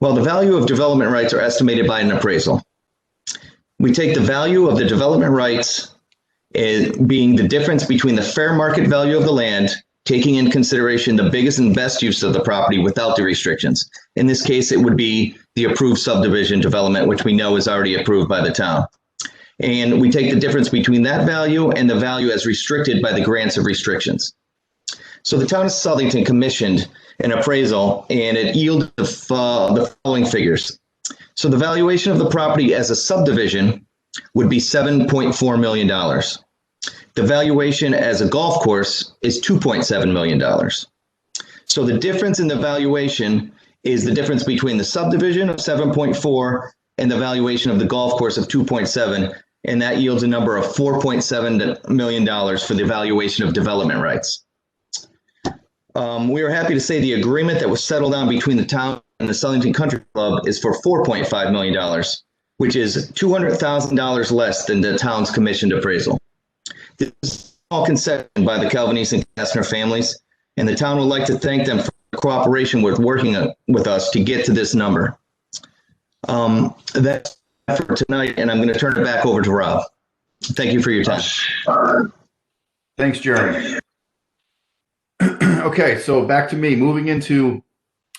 Well, the value of development rights are estimated by an appraisal. We take the value of the development rights as being the difference between the fair market value of the land, taking in consideration the biggest and best use of the property without the restrictions. In this case, it would be the approved subdivision development, which we know is already approved by the town. And we take the difference between that value and the value as restricted by the grants of restrictions. So the town of Southington commissioned an appraisal, and it yielded the following figures. So the valuation of the property as a subdivision would be $7.4 million. The valuation as a golf course is $2.7 million. So the difference in the valuation is the difference between the subdivision of 7.4 and the valuation of the golf course of 2.7, and that yields a number of $4.7 million for the valuation of development rights. We are happy to say the agreement that was settled on between the town and the Southington Country Club is for $4.5 million, which is $200,000 less than the town's commissioned appraisal. This is a small concession by the Calvanese and Kastner families, and the town would like to thank them for their cooperation with working with us to get to this number. That's for tonight, and I'm going to turn it back over to Rob. Thank you for your time. Thanks, Jeremy. Okay, so back to me. Moving into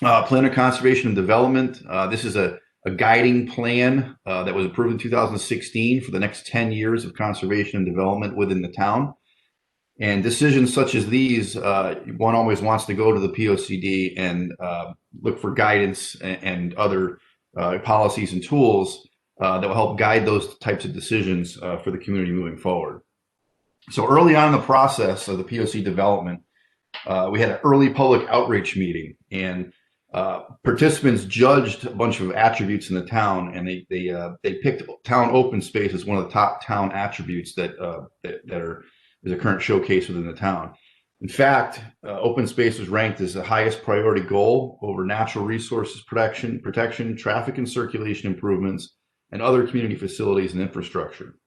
plan of conservation and development. This is a guiding plan that was approved in 2016 for the next 10 years of conservation and development within the town. And decisions such as these, one always wants to go to the POCD and look for guidance and other policies and tools that will help guide those types of decisions for the community moving forward. So early on in the process of the POC development, we had an early public outreach meeting, and participants judged a bunch of attributes in the town, and they picked town open space as one of the top town attributes that is a current showcase within the town. In fact, open space was ranked as the highest priority goal over natural resources protection, traffic and circulation improvements, and other community facilities and infrastructure.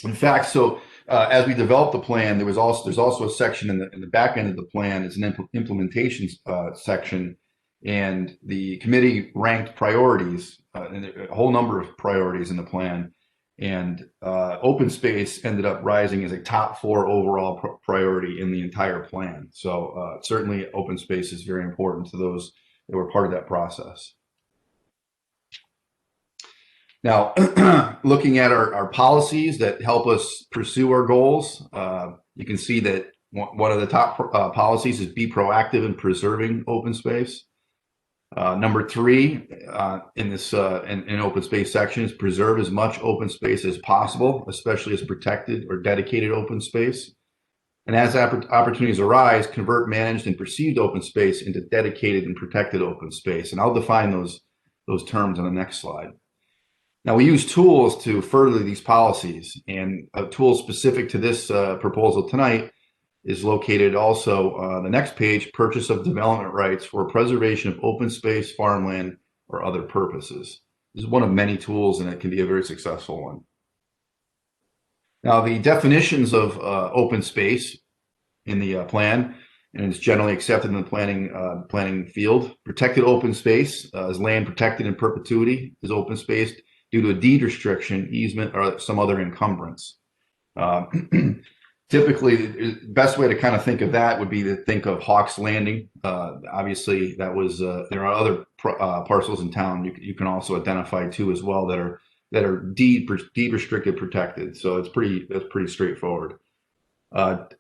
In fact, so as we developed the plan, there's also a section in the back end of the plan. It's an implementation section, and the committee ranked priorities, and a whole number of priorities in the plan. And open space ended up rising as a top 4 overall priority in the entire plan. So certainly open space is very important to those that were part of that process. Now, looking at our policies that help us pursue our goals, you can see that one of the top policies is be proactive in preserving open space. Number 3 in this in open space section is preserve as much open space as possible, especially as protected or dedicated open space. And as opportunities arise, convert managed and perceived open space into dedicated and protected open space. And I'll define those terms on the next slide. Now, we use tools to further these policies, and a tool specific to this proposal tonight is located also on the next page, purchase of development rights for preservation of open space, farmland, or other purposes. This is one of many tools, and it can be a very successful one. Now, the definitions of open space in the plan, and it's generally accepted in the planning field. Protected open space is land protected in perpetuity, is open space due to a deed restriction, easement, or some other encumbrance. Typically, the best way to kind of think of that would be to think of Hawks Landing. Obviously, that was there are other parcels in town you can also identify too as well that are deed restricted protected. So that's pretty straightforward.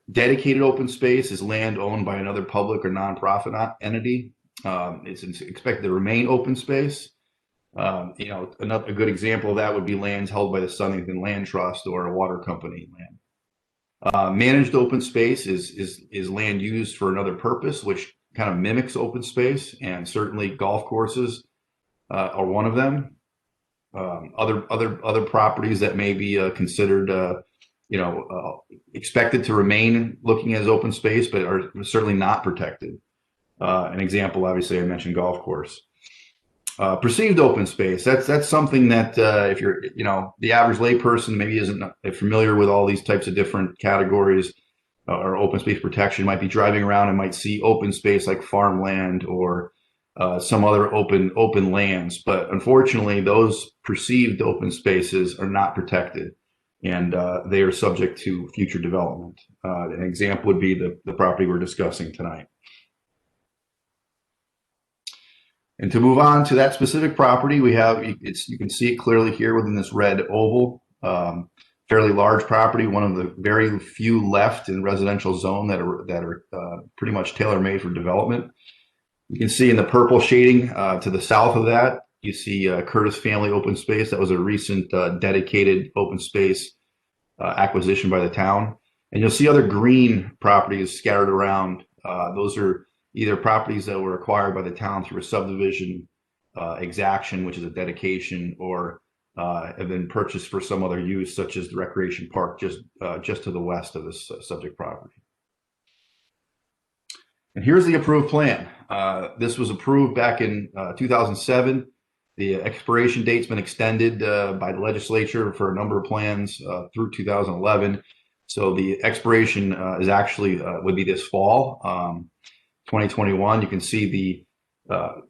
Dedicated open space is land owned by another public or nonprofit entity. It's expected to remain open space. A good example of that would be lands held by the Southington Land Trust or a water company land. Managed open space is land used for another purpose, which kind of mimics open space, and certainly golf courses are one of them. Other properties that may be considered, expected to remain looking as open space, but are certainly not protected. An example, obviously, I mentioned golf course. Perceived open space, that's something that if you're, the average layperson maybe isn't familiar with all these types of different categories or open space protection, might be driving around and might see open space like farmland or some other open lands. But unfortunately, those perceived open spaces are not protected, and they are subject to future development. An example would be the property we're discussing tonight. And to move on to that specific property, we have, you can see it clearly here within this red oval, fairly large property, one of the very few left in residential zone that are pretty much tailor-made for development. You can see in the purple shading to the south of that, you see Curtis Family Open Space. That was a recent dedicated open space acquisition by the town. And you'll see other green properties scattered around. Those are either properties that were acquired by the town through a subdivision exaction, which is a dedication, or have been purchased for some other use, such as the recreation park just to the west of this subject property. And here's the approved plan. This was approved back in 2007. The expiration date's been extended by the legislature for a number of plans through 2011. So the expiration is actually would be this fall, 2021. You can see the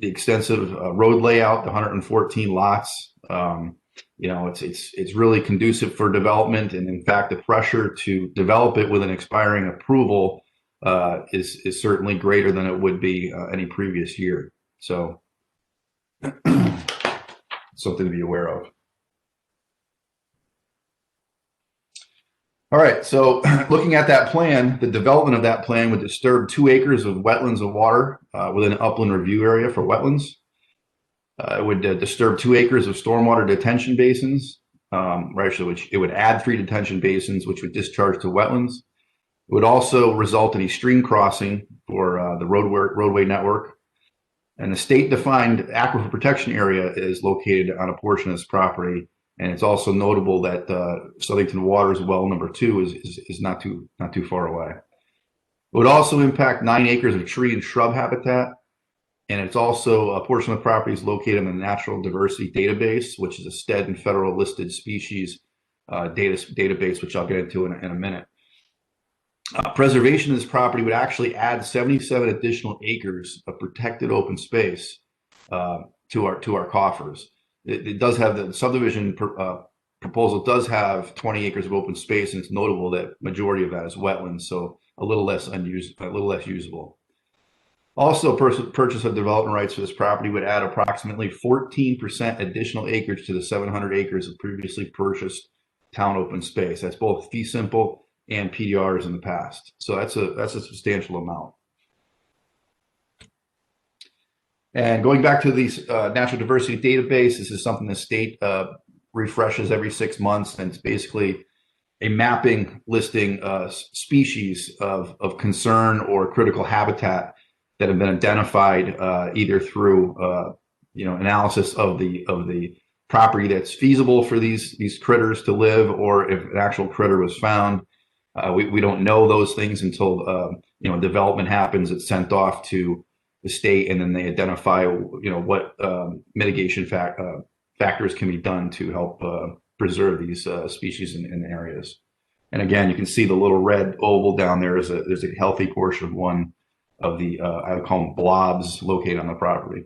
extensive road layout, the 114 lots. You know, it's really conducive for development, and in fact, the pressure to develop it with an expiring approval is certainly greater than it would be any previous year. So something to be aware of. All right, so looking at that plan, the development of that plan would disturb 2 acres of wetlands and water within an upland review area for wetlands. It would disturb 2 acres of stormwater detention basins, which it would add 3 detention basins, which would discharge to wetlands. It would also result in a stream crossing for the roadway network. And the state-defined aquifer protection area is located on a portion of this property. And it's also notable that Southington Water's well number 2 is not too far away. It would also impact 9 acres of tree and shrub habitat. And it's also a portion of the property is located in the Natural Diversity Database, which is a STED and federal listed species database, which I'll get into in a minute. Preservation of this property would actually add 77 additional acres of protected open space to our coffers. It does have the subdivision proposal does have 20 acres of open space, and it's notable that majority of that is wetlands, so a little less usable. Also, purchase of development rights for this property would add approximately 14% additional acreage to the 700 acres of previously purchased town open space. That's both fee simple and PDRs in the past. So that's a substantial amount. And going back to the Natural Diversity Database, this is something the state refreshes every 6 months, and it's basically a mapping listing species of concern or critical habitat that have been identified either through analysis of the property that's feasible for these critters to live, or if an actual critter was found. We don't know those things until development happens. It's sent off to the state, and then they identify what mitigation factors can be done to help preserve these species in areas. And again, you can see the little red oval down there is there's a healthy portion of one of the I would call them blobs located on the property.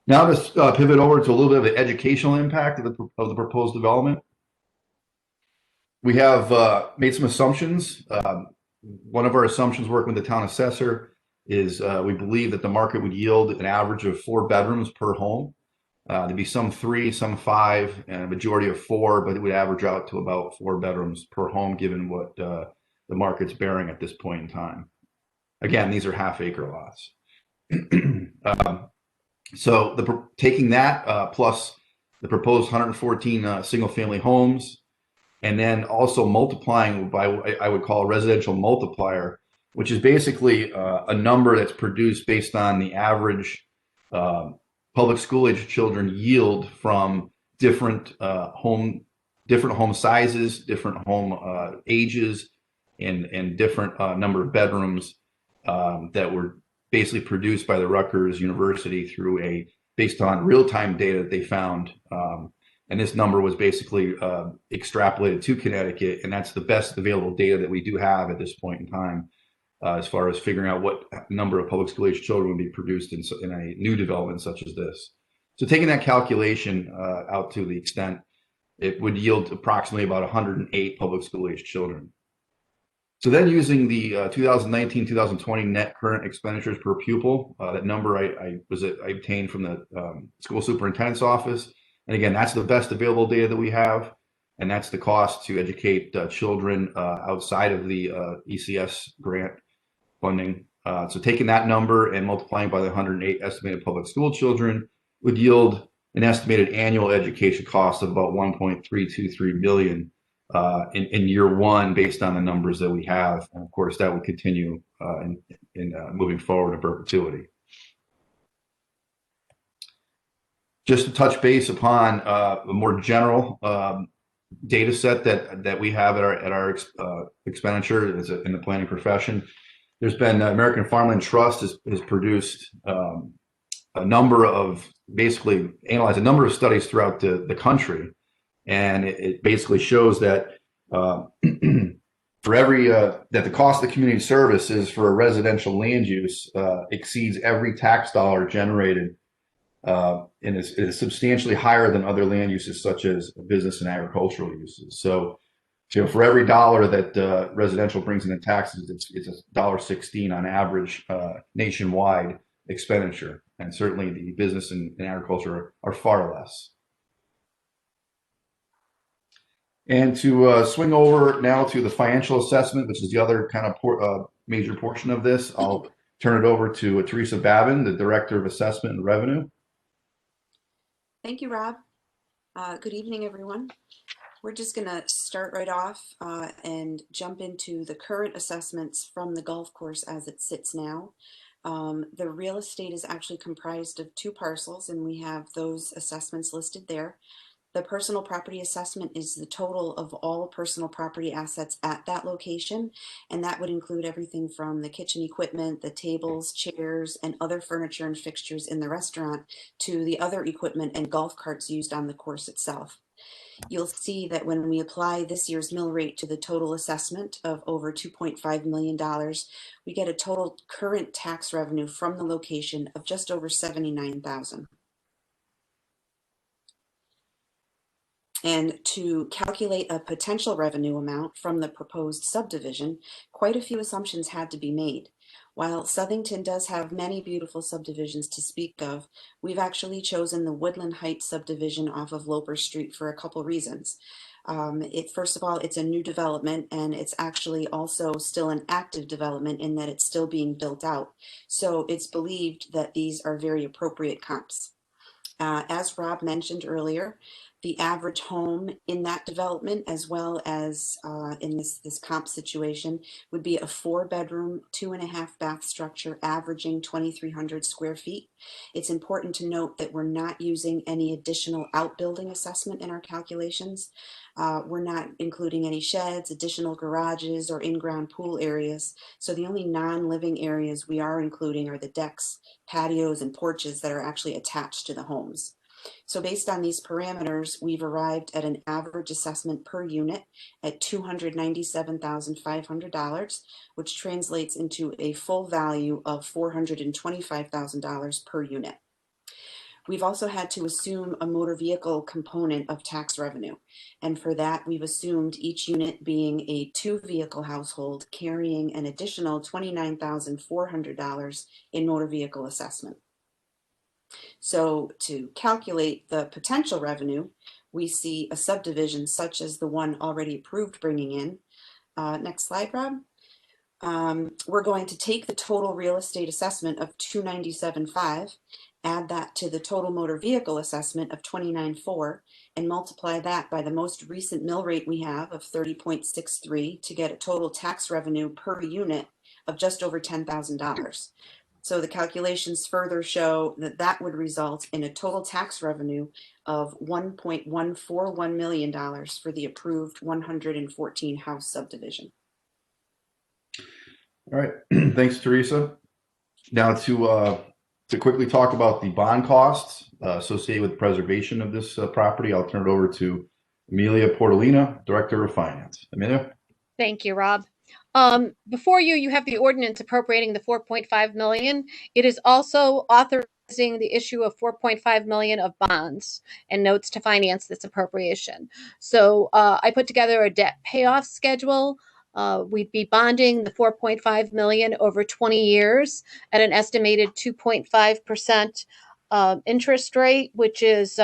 Now let's pivot over to a little bit of the educational impact of the proposed development. We have made some assumptions. One of our assumptions working with the town assessor is we believe that the market would yield an average of 4 bedrooms per home. There'd be some 3, some 5, and a majority of 4, but it would average out to about 4 bedrooms per home, given what the market's bearing at this point in time. Again, these are half-acre lots. So taking that plus the proposed 114 single-family homes, and then also multiplying by what I would call a residential multiplier, which is basically a number that's produced based on the average public school age children yield from different home sizes, different home ages, and different number of bedrooms that were basically produced by the Rutgers University based on real-time data that they found. And this number was basically extrapolated to Connecticut, and that's the best available data that we do have at this point in time, as far as figuring out what number of public school age children would be produced in a new development such as this. So taking that calculation out to the extent, it would yield approximately about 108 public school age children. So then using the 2019-2020 net current expenditures per pupil, that number I obtained from the school superintendent's office. And again, that's the best available data that we have, and that's the cost to educate children outside of the ECS grant funding. So taking that number and multiplying by the 108 estimated public school children would yield an estimated annual education cost of about $1.323 billion in year one based on the numbers that we have. And of course, that would continue in moving forward in perpetuity. Just to touch base upon a more general data set that we have at our expenditure in the planning profession. There's been American Farmland Trust has produced basically analyzed a number of studies throughout the country, and it basically shows that for every that the cost of community services for a residential land use exceeds every tax dollar generated, and is substantially higher than other land uses such as business and agricultural uses. So, for every dollar that residential brings in taxes, it's $1.16 on average nationwide expenditure, and certainly the business and agriculture are far less. And to swing over now to the financial assessment, which is the other kind of major portion of this, I'll turn it over to Teresa Babin, the Director of Assessment and Revenue. Thank you, Rob. Good evening, everyone. We're just going to start right off and jump into the current assessments from the golf course as it sits now. The real estate is actually comprised of 2 parcels, and we have those assessments listed there. The personal property assessment is the total of all personal property assets at that location, and that would include everything from the kitchen equipment, the tables, chairs, and other furniture and fixtures in the restaurant to the other equipment and golf carts used on the course itself. You'll see that when we apply this year's mill rate to the total assessment of over $2.5 million, we get a total current tax revenue from the location of just over $79,000. And to calculate a potential revenue amount from the proposed subdivision, quite a few assumptions had to be made. While Southington does have many beautiful subdivisions to speak of, we've actually chosen the Woodland Heights subdivision off of Loper Street for a couple reasons. First of all, it's a new development, and it's actually also still an active development in that it's still being built out. So it's believed that these are very appropriate comps. As Rob mentioned earlier, the average home in that development, as well as in this comp situation, would be a 4-bedroom, 2.5-bath structure averaging 2,300 square feet. It's important to note that we're not using any additional outbuilding assessment in our calculations. We're not including any sheds, additional garages, or in-ground pool areas. So the only non-living areas we are including are the decks, patios, and porches that are actually attached to the homes. So based on these parameters, we've arrived at an average assessment per unit at $297,500, which translates into a full value of $425,000 per unit. We've also had to assume a motor vehicle component of tax revenue. And for that, we've assumed each unit being a 2-vehicle household carrying an additional $29,400 in motor vehicle assessment. So to calculate the potential revenue, we see a subdivision such as the one already approved bringing in. Next slide, Rob. We're going to take the total real estate assessment of $297,500, add that to the total motor vehicle assessment of $29,400, and multiply that by the most recent mill rate we have of 30.63 to get a total tax revenue per unit of just over $10,000. So the calculations further show that that would result in a total tax revenue of $1.141 million for the approved 114 house subdivision. All right, thanks, Teresa. Now to quickly talk about the bond costs associated with preservation of this property, I'll turn it over to Amelia Portolina, Director of Finance. Amelia? Thank you, Rob. Before you have the ordinance appropriating the $4.5 million. It is also authorizing the issue of $4.5 million of bonds and notes to finance this appropriation. So I put together a debt payoff schedule. We'd be bonding the $4.5 million over 20 years at an estimated 2.5% interest rate, which is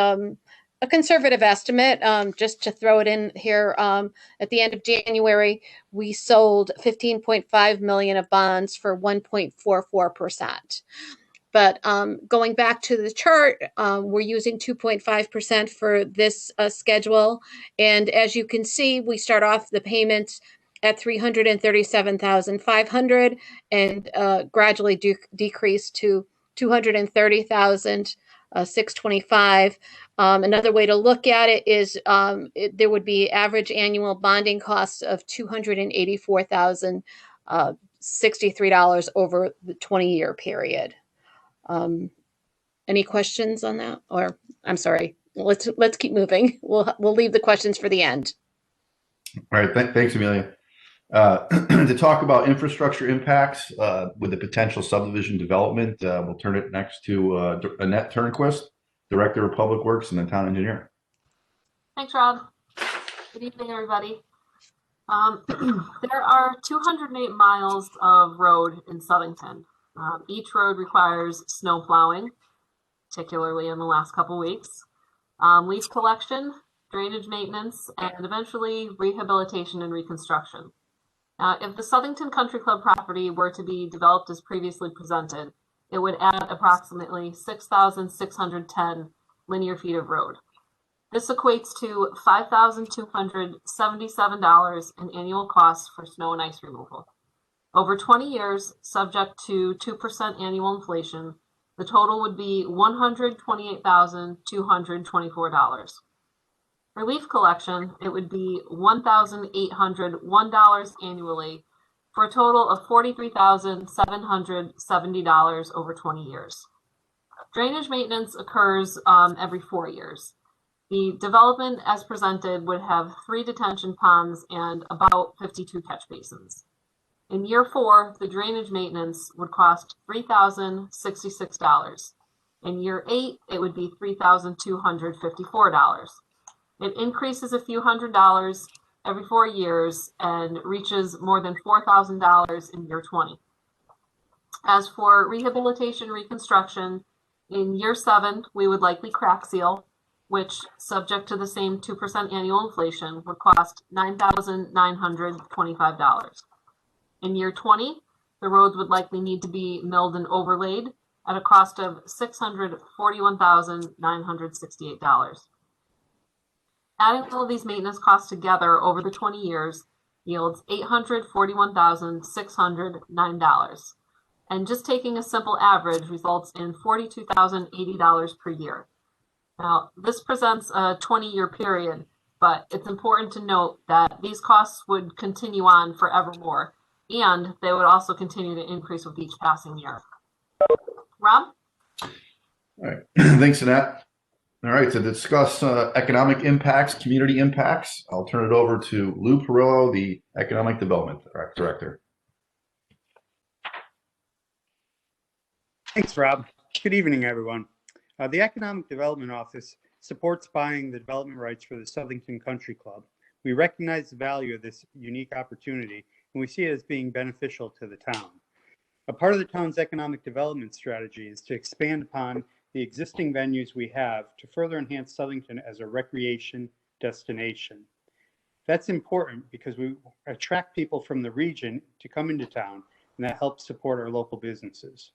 a conservative estimate. Just to throw it in here, at the end of January, we sold $15.5 million of bonds for 1.44%. But going back to the chart, we're using 2.5% for this schedule. And as you can see, we start off the payments at $337,500 and gradually decrease to $230,625. Another way to look at it is there would be average annual bonding costs of $284,063 over the 20-year period. Any questions on that? Or I'm sorry, let's keep moving. We'll leave the questions for the end. All right, thanks, Amelia. To talk about infrastructure impacts with the potential subdivision development, we'll turn it next to Annette Turnquist, Director of Public Works and the Town Engineer. Thanks, Rob. Good evening, everybody. There are 208 miles of road in Southington. Each road requires snow plowing, particularly in the last couple weeks, leaf collection, drainage maintenance, and eventually rehabilitation and reconstruction. If the Southington Country Club property were to be developed as previously presented, it would add approximately 6,610 linear feet of road. This equates to $5,277 in annual costs for snow and ice removal. Over 20 years, subject to 2% annual inflation, the total would be $128,224. For leaf collection, it would be $1,801 annually for a total of $43,770 over 20 years. Drainage maintenance occurs every 4 years. The development as presented would have 3 detention ponds and about 52 catch basins. In year 4, the drainage maintenance would cost $3,066. In year 8, it would be $3,254. It increases a few $100s every 4 years and reaches more than $4,000 in year 20. As for rehabilitation reconstruction, in year 7, we would likely crack seal, which, subject to the same 2% annual inflation, would cost $9,925. In year 20, the roads would likely need to be milled and overlaid at a cost of $641,968. Adding all of these maintenance costs together over the 20 years yields $841,609. And just taking a simple average results in $42,080 per year. Now, this presents a 20-year period, but it's important to note that these costs would continue on forevermore, and they would also continue to increase with each passing year. Rob? All right, thanks, Annette. All right, to discuss economic impacts, community impacts, I'll turn it over to Lou Perillo, the Economic Development Director. Thanks, Rob. Good evening, everyone. The Economic Development Office supports buying the development rights for the Southington Country Club. We recognize the value of this unique opportunity, and we see it as being beneficial to the town. A part of the town's economic development strategy is to expand upon the existing venues we have to further enhance Southington as a recreation destination. That's important because we attract people from the region to come into town, and that helps support our local businesses.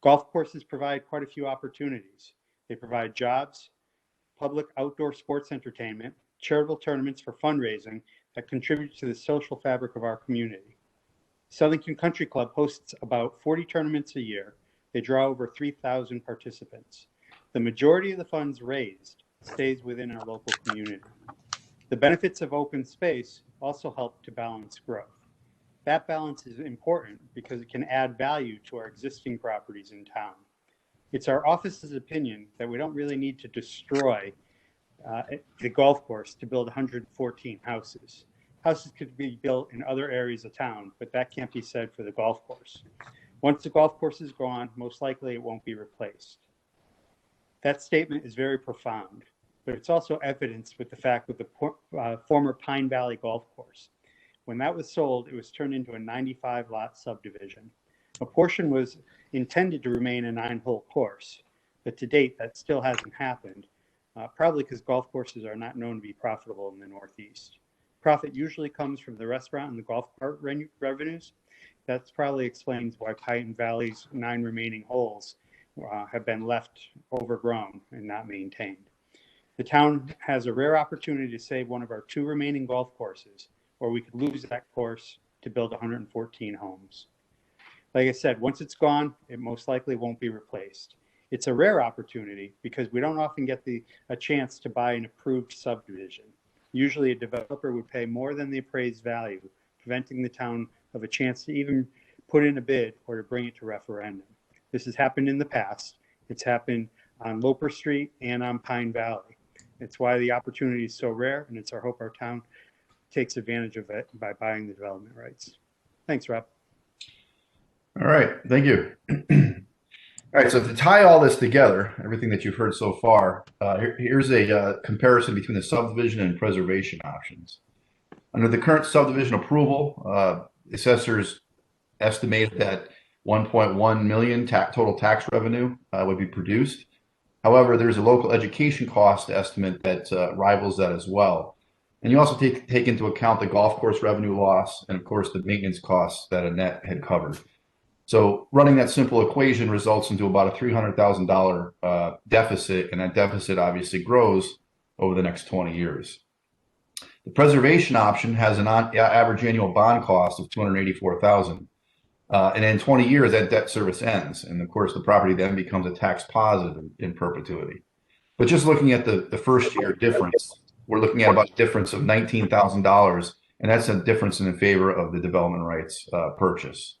Golf courses provide quite a few opportunities. They provide jobs, public outdoor sports entertainment, charitable tournaments for fundraising that contribute to the social fabric of our community. Southington Country Club hosts about 40 tournaments a year. They draw over 3,000 participants. The majority of the funds raised stays within our local community. The benefits of open space also help to balance growth. That balance is important because it can add value to our existing properties in town. It's our office's opinion that we don't really need to destroy the golf course to build 114 houses. Houses could be built in other areas of town, but that can't be said for the golf course. Once the golf course is gone, most likely it won't be replaced. That statement is very profound, but it's also evidenced with the fact with the former Pine Valley Golf Course. When that was sold, it was turned into a 95-lot subdivision. A portion was intended to remain a 9-hole course, but to date, that still hasn't happened, probably because golf courses are not known to be profitable in the Northeast. Profit usually comes from the restaurant and the golf cart revenues. That probably explains why Pine Valley's 9 remaining holes have been left overgrown and not maintained. The town has a rare opportunity to save one of our 2 remaining golf courses, or we could lose that course to build 114 homes. Like I said, once it's gone, it most likely won't be replaced. It's a rare opportunity because we don't often get a chance to buy an approved subdivision. Usually a developer would pay more than the appraised value, preventing the town of a chance to even put in a bid or to bring it to referendum. This has happened in the past. It's happened on Loper Street and on Pine Valley. It's why the opportunity is so rare, and it's our hope our town takes advantage of it by buying the development rights. Thanks, Rob. All right, thank you. All right, so to tie all this together, everything that you've heard so far, here's a comparison between the subdivision and preservation options. Under the current subdivision approval, assessors estimated that 1.1 million total tax revenue would be produced. However, there's a local education cost estimate that rivals that as well. And you also take into account the golf course revenue loss and, of course, the maintenance costs that Annette had covered. So running that simple equation results into about a $300,000 deficit, and that deficit obviously grows over the next 20 years. The preservation option has an average annual bond cost of $284,000. And in 20 years, that debt service ends. And of course, the property then becomes a tax positive in perpetuity. But just looking at the first year difference, we're looking at about a difference of $19,000. And that's a difference in favor of the development rights purchase.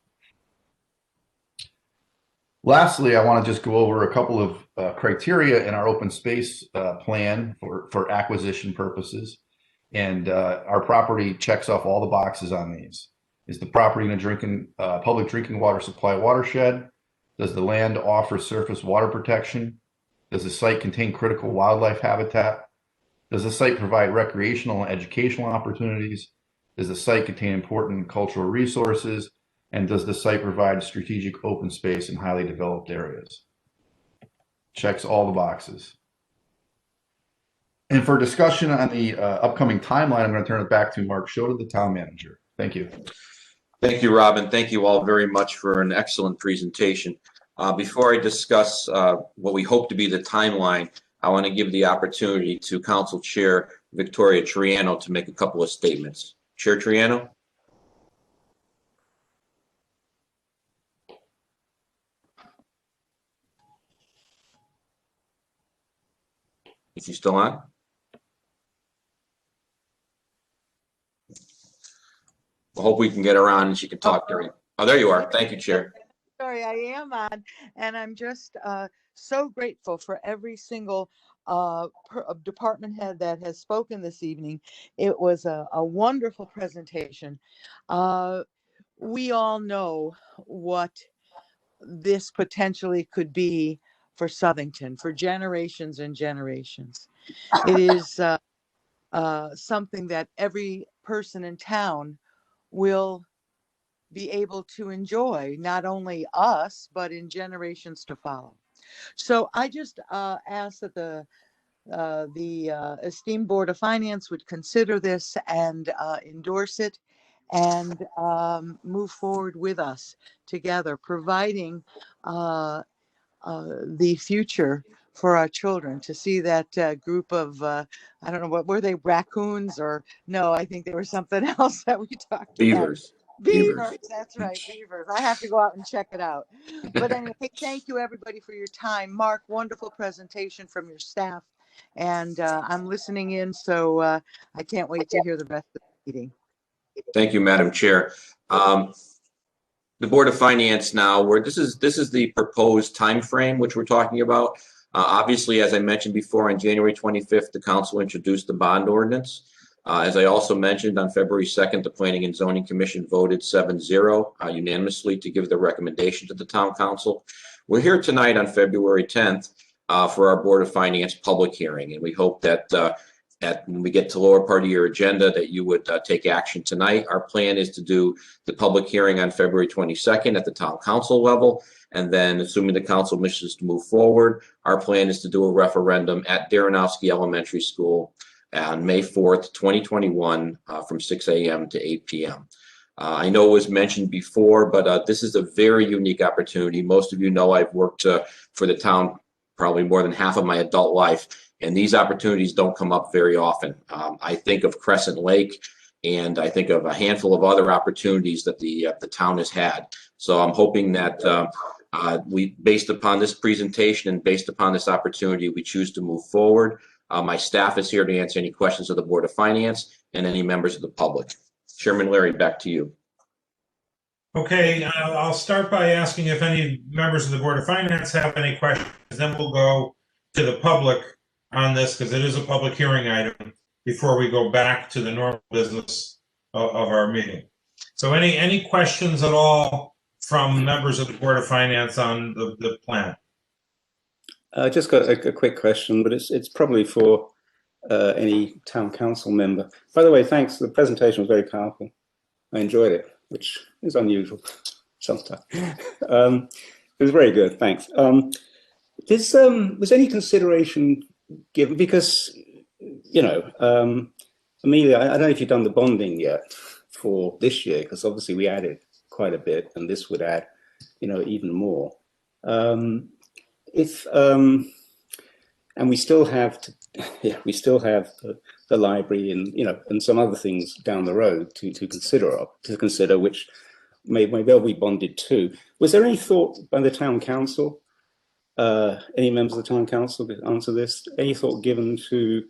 Lastly, I want to just go over a couple of criteria in our open space plan for acquisition purposes. And our property checks off all the boxes on these. Is the property in a public drinking water supply watershed? Does the land offer surface water protection? Does the site contain critical wildlife habitat? Does the site provide recreational and educational opportunities? Does the site contain important cultural resources? And does the site provide strategic open space in highly developed areas? Checks all the boxes. And for discussion on the upcoming timeline, I'm going to turn it back to Mark Schoda, the town manager. Thank you. Thank you, Robin. Thank you all very much for an excellent presentation. Before I discuss what we hope to be the timeline, I want to give the opportunity to Council Chair Victoria Triano to make a couple of statements. Chair Triano? Is she still on? I hope we can get her on and she can talk during. Oh, there you are. Thank you, Chair. Sorry, I am on, and I'm just so grateful for every single department head that has spoken this evening. It was a wonderful presentation. We all know what this potentially could be for Southington for generations and generations. It is something that every person in town will be able to enjoy, not only us, but in generations to follow. So I just ask that the esteemed Board of Finance would consider this and endorse it and move forward with us together, providing the future for our children, to see that group of, I don't know, what were they, raccoons or no, I think they were something else that we talked Beavers. about. Beavers, that's right, beavers. I have to go out and check it out. But anyway, thank you everybody for your time. Mark, wonderful presentation from your staff. And I'm listening in, so I can't wait to hear the rest of the meeting. Thank you, Madam Chair. The Board of Finance now, this is the proposed time frame which we're talking about. Obviously, as I mentioned before, on January 25th, the council introduced the bond ordinance. As I also mentioned, on February 2nd, the Planning and Zoning Commission voted 7-0 unanimously to give the recommendation to the town council. We're here tonight on February 10th for our Board of Finance public hearing, and we hope that when we get to the lower part of your agenda that you would take action tonight. Our plan is to do the public hearing on February 22nd at the town council level. And then, assuming the council wishes to move forward, our plan is to do a referendum at Darrenowski Elementary School on May 4th, 2021, from 6 a.m. to 8 p.m. I know it was mentioned before, but this is a very unique opportunity. Most of you know I've worked for the town probably more than half of my adult life, and these opportunities don't come up very often. I think of Crescent Lake, and I think of a handful of other opportunities that the town has had. So I'm hoping that based upon this presentation and based upon this opportunity, we choose to move forward. My staff is here to answer any questions of the Board of Finance and any members of the public. Chairman Larry, back to you. Okay, I'll start by asking if any members of the Board of Finance have any questions. Then we'll go to the public on this because it is a public hearing item before we go back to the normal business of our meeting. So any questions at all from members of the Board of Finance on the plan? I just got a quick question, but it's probably for any town council member. By the way, thanks. The presentation was very powerful. I enjoyed it, which is unusual sometimes. It was very good. Thanks. Was any consideration given, because, you know, Amelia, I don't know if you've done the bonding yet for this year, because obviously we added quite a bit, and this would add, you know, even more. And we still have to, we still have the library and, you know, and some other things down the road to consider, which may well be bonded too. Was there any thought by the town council, any members of the town council to answer this? Any thought given to,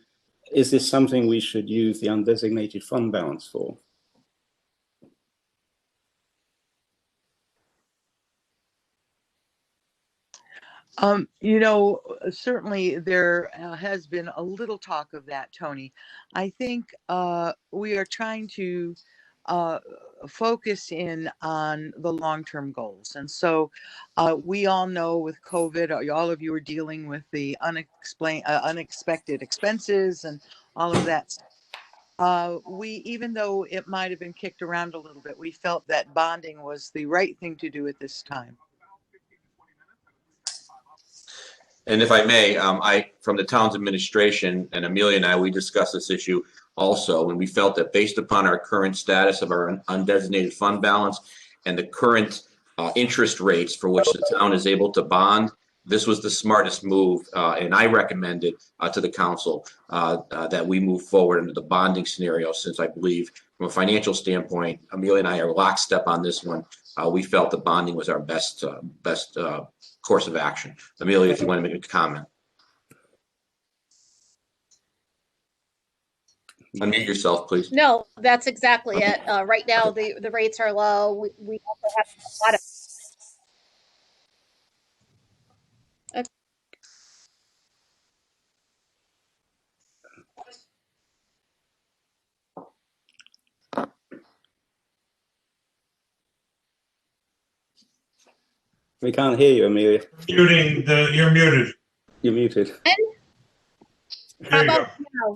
is this something we should use the undesignated fund balance for? You know, certainly there has been a little talk of that, Tony. I think we are trying to focus in on the long-term goals. And so we all know with COVID, all of you are dealing with the unexpected expenses and all of that. Even though it might have been kicked around a little bit, we felt that bonding was the right thing to do at this time. And if I may, from the town's administration, and Amelia and I, we discussed this issue also, and we felt that based upon our current status of our undesignated fund balance and the current interest rates for which the town is able to bond, this was the smartest move, and I recommended to the council that we move forward into the bonding scenario, since I believe from a financial standpoint, Amelia and I are lockstep on this one. We felt the bonding was our best course of action. Amelia, if you want to make a comment. Unmute yourself, please. No, that's exactly it. Right now, the rates are low. We also have a lot of. We can't hear you, Amelia. You're muted. You're muted. How about now?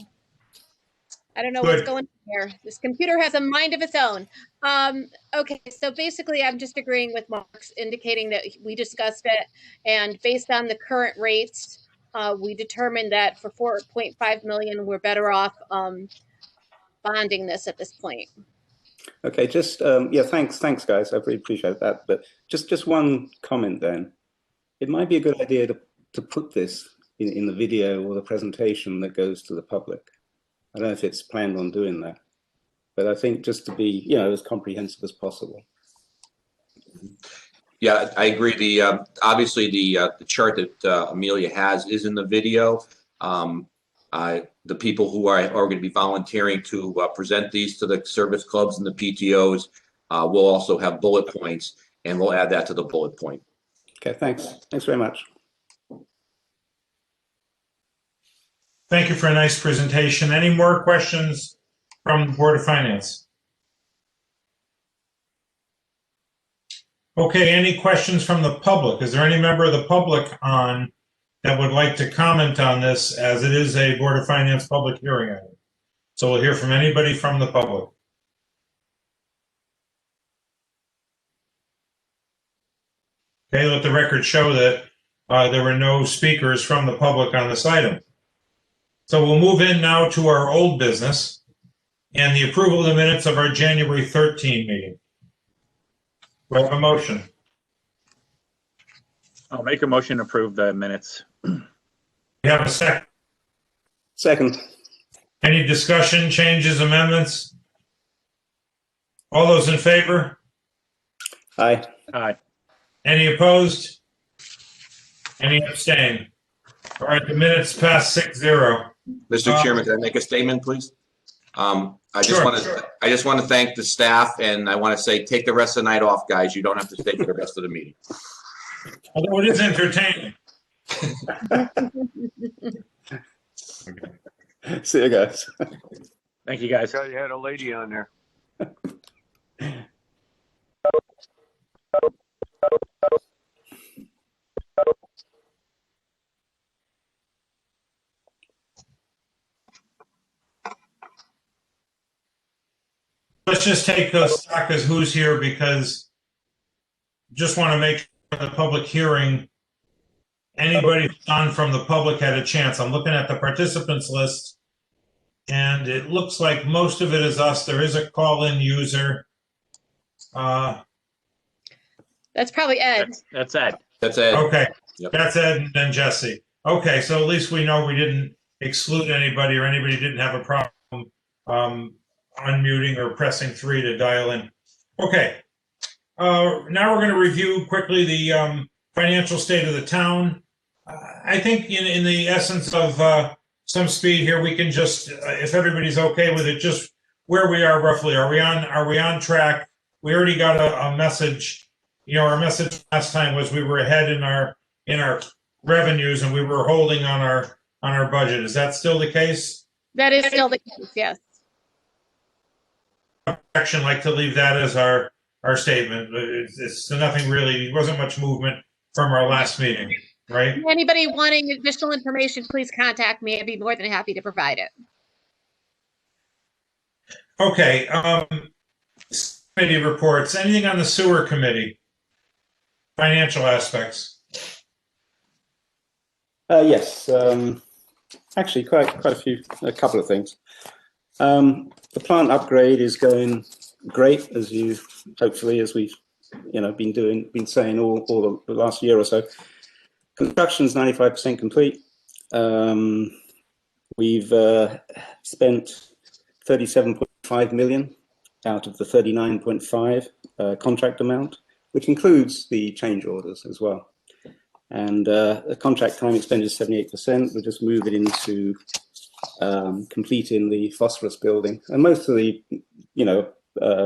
I don't know what's going on here. This computer has a mind of its own. Okay, so basically I'm just agreeing with Mark's, indicating that we discussed it, and based on the current rates, we determined that for 4.5 million, we're better off bonding this at this point. Okay, just yeah, thanks guys. I really appreciate that. But just one comment then. It might be a good idea to put this in the video or the presentation that goes to the public. I don't know if it's planned on doing that, but I think just to be, you know, as comprehensive as possible. Yeah, I agree. The obviously the chart that Amelia has is in the video. The people who are going to be volunteering to present these to the service clubs and the PTOs will also have bullet points, and we'll add that to the bullet point. Okay, thanks. Thanks very much. Thank you for a nice presentation. Any more questions from the Board of Finance? Okay, any questions from the public? Is there any member of the public on that would like to comment on this, as it is a Board of Finance public hearing item? So we'll hear from anybody from the public. Okay, let the record show that there were no speakers from the public on this item. So we'll move in now to our old business and the approval of the minutes of our January 13 meeting. We have a motion. I'll make a motion to approve the minutes. We have a second. Second. Any discussion, changes, amendments? All those in favor? Aye. Aye. Any opposed? Any abstain? All right, the minutes pass 6-0. Mr. Chairman, can I make a statement, please? I just Sure. want to thank the staff, and I want to say, take the rest of the night off, guys. You don't have to stay for the rest of the meeting. Although it is entertaining. See you guys. Thank you, guys. You had a lady on there. Let's just take stock as who's here, because just want to make sure the public hearing, anybody who's on from the public had a chance. I'm looking at the participants list, and it looks like most of it is us. There is a call-in user. That's probably Ed. That's Ed. That's Ed. Okay, Yep. that's Ed and then Jesse. Okay, so at least we know we didn't exclude anybody, or anybody didn't have a problem unmuting or pressing 3 to dial in. Okay, now we're going to review quickly the financial state of the town. I think in the essence of some speed here, we can just, if everybody's okay with it, just where we are roughly. Are we on track? We already got a message. You know, our message last time was we were ahead in our revenues, and we were holding on our budget. Is that still the case? That is still the case, yes. Action, like to leave that as our statement. It's nothing really, wasn't much movement from our last meeting, right? Anybody wanting additional information, please contact me. I'd be more than happy to provide it. Okay, committee reports. Anything on the sewer committee? Financial aspects. Yes. Actually, quite a couple of things. The plant upgrade is going great, as we've been saying all the last year or so. Construction is 95% complete. We've spent 37.5 million out of the 39.5 contract amount, which includes the change orders as well. And the contract time expended is 78%. We're just moving into completing the phosphorus building, and most of the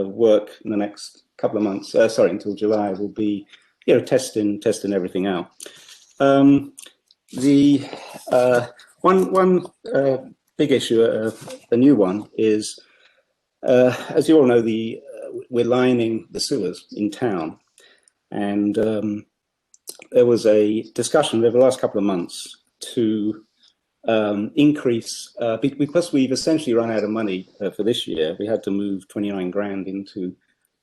work in the next couple of months, until July, will be testing everything out. The one big issue, a new one, is as you all know, we're lining the sewers in town, and there was a discussion over the last couple of months to increase, because we've essentially run out of money for this year. We had to move 29 grand into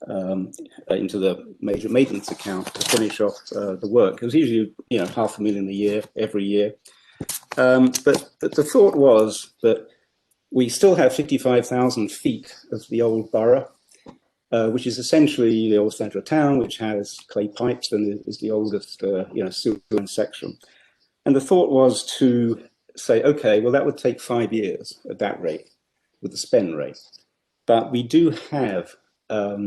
the major maintenance account to finish off the work. It was usually $500,000 a year every year, but the thought was that we still have 55,000 feet of the old borough, which is essentially the old centre of town, which has clay pipes and is the oldest sewer section. And the thought was to say, okay, well, that would take 5 years at that rate with the spend rate. But we do have a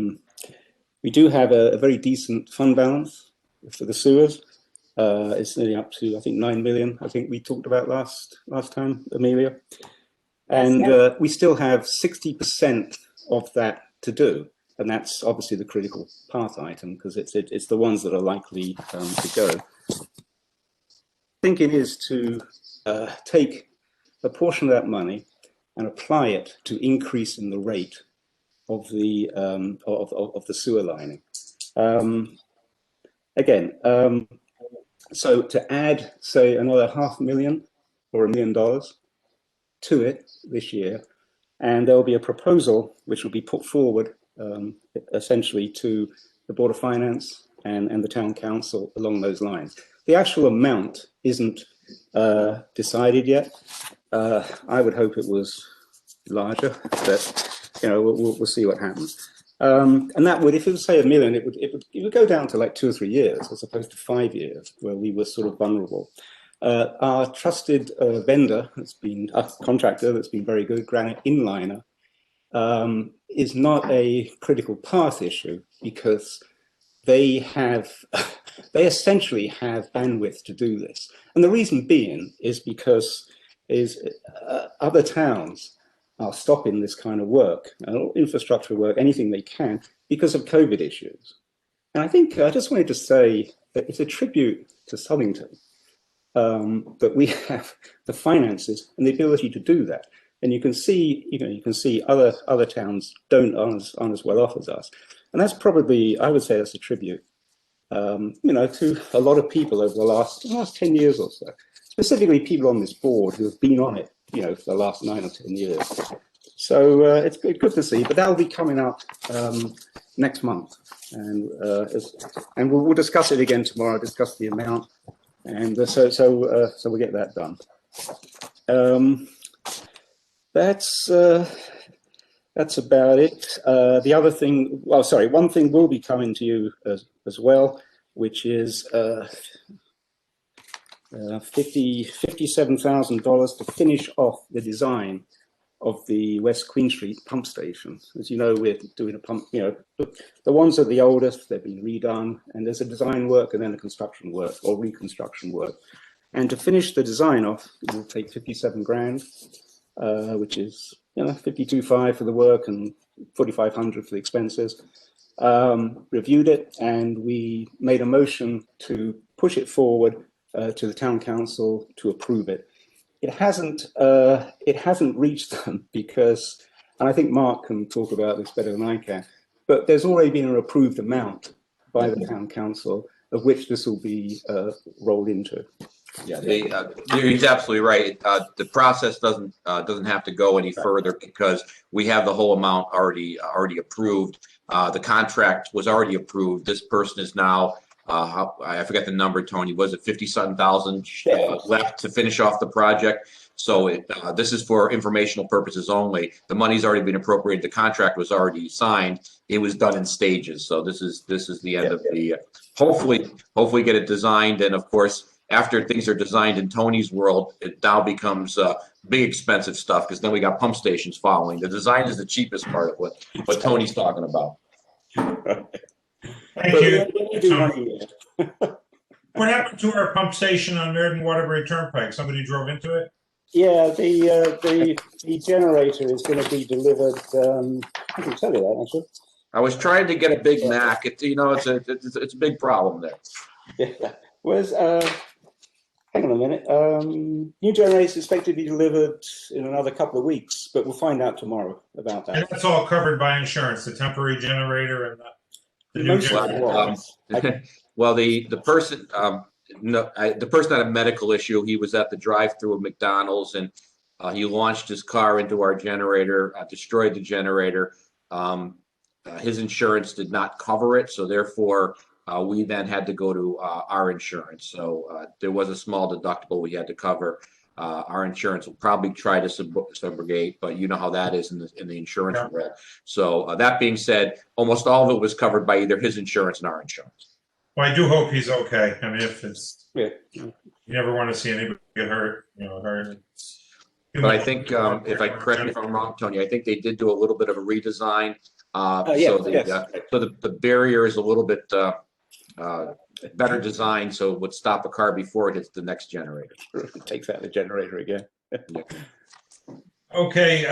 very decent fund balance for the sewers. It's nearly up to, I think, 9 million. I think we talked about last time, Amelia. And we still have 60% of that to do. And that's obviously the critical path item, because it's the ones that are likely to go. Thinking is to take a portion of that money and apply it to increasing the rate of the sewer lining. So to add, say, another $500,000 or $1 million to it this year, and there will be a proposal which will be put forward essentially to the Board of Finance and the Town Council along those lines. The actual amount isn't decided yet. I would hope it was larger, but we'll see what happens. And that would, if it was say $1 million, it would go down to like 2 or 3 years as opposed to 5 years where we were sort of vulnerable. Our trusted vendor, contractor that's been very good, Granite Inliner, is not a critical path issue because they essentially have bandwidth to do this. And the reason being is because other towns are stopping this kind of work, infrastructure work, anything they can, because of COVID issues. And I think I just wanted to say that it's a tribute to Southington that we have the finances and the ability to do that. And you can see, other towns aren't as well off as us. And that's probably, I would say that's a tribute, to a lot of people over the last 10 years or so, specifically people on this board who have been on it, for the last 9 or 10 years. So it's good to see, but that will be coming up next month. And we'll discuss it again tomorrow, discuss the amount. And so we'll get that done. That's about it. The other thing, one thing will be coming to you as well, which is $57,000 to finish off the design of the West Queen Street pump station. As you know, we're doing a pump, the ones are the oldest, they've been redone, and there's a design work and then a construction work or reconstruction work. And to finish the design off, it will take 57 grand, which is 52.5 for the work and 4,500 for the expenses. Reviewed it, and we made a motion to push it forward to the town council to approve it. It hasn't reached them because, and I think Mark can talk about this better than I can, but there's already been an approved amount by the town council of which this will be rolled into. Yeah, he's absolutely right. The process doesn't have to go any further because we have the whole amount already approved. The contract was already approved. This person is now, I forget the number, Tony, was it 50-something thousand left to finish off the project? So this is for informational purposes only. The money's already been appropriated. The contract was already signed. It was done in stages. So this is the end of the. Hopefully get it designed, and of course, after things are designed in Tony's world, it now becomes big expensive stuff because then we got pump stations following. The design is the cheapest part of what Tony's talking about. Thank you. What happened to our pump station on Meriden Waterbury Turnpike? Somebody drove into it? Yeah, the generator is going to be delivered. I can tell you that actually. I was trying to get a Big Mac. It's a big problem there. Yeah. Hang on a minute. New generator is expected to be delivered in another couple of weeks, but we'll find out tomorrow about that. And that's all covered by insurance, the temporary generator and the new generator. Well, the person had a medical issue. He was at the drive-thru of McDonald's and he launched his car into our generator, destroyed the generator. His insurance did not cover it, so therefore we then had to go to our insurance. So there was a small deductible we had to cover. Our insurance will probably try to subrogate, but you know how that is in the insurance world. So that being said, almost all of it was covered by either his insurance and our insurance. Well, I do hope he's okay. I mean, if it's you never want to see anybody get hurt, hurt. But I think if I correct me if I'm wrong, Tony, I think they did do a little bit of a redesign. So the barrier is a little bit better designed, so it would stop a car before it hits the next generator. It takes out the generator again. Okay,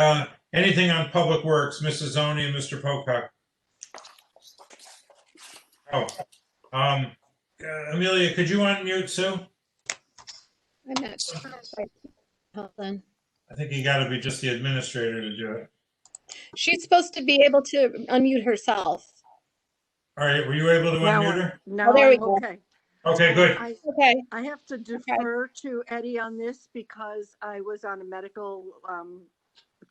anything on Public Works, Mrs. Zoni and Mr. Pocock? Amelia, could you unmute Sue? I'm not sure. Hold on. I think you got to be just the administrator to do it. She's supposed to be able to unmute herself. All right, were you able to unmute her? No, there we I'm go. okay. Okay, good. I have to defer to Eddie on this because I was on a medical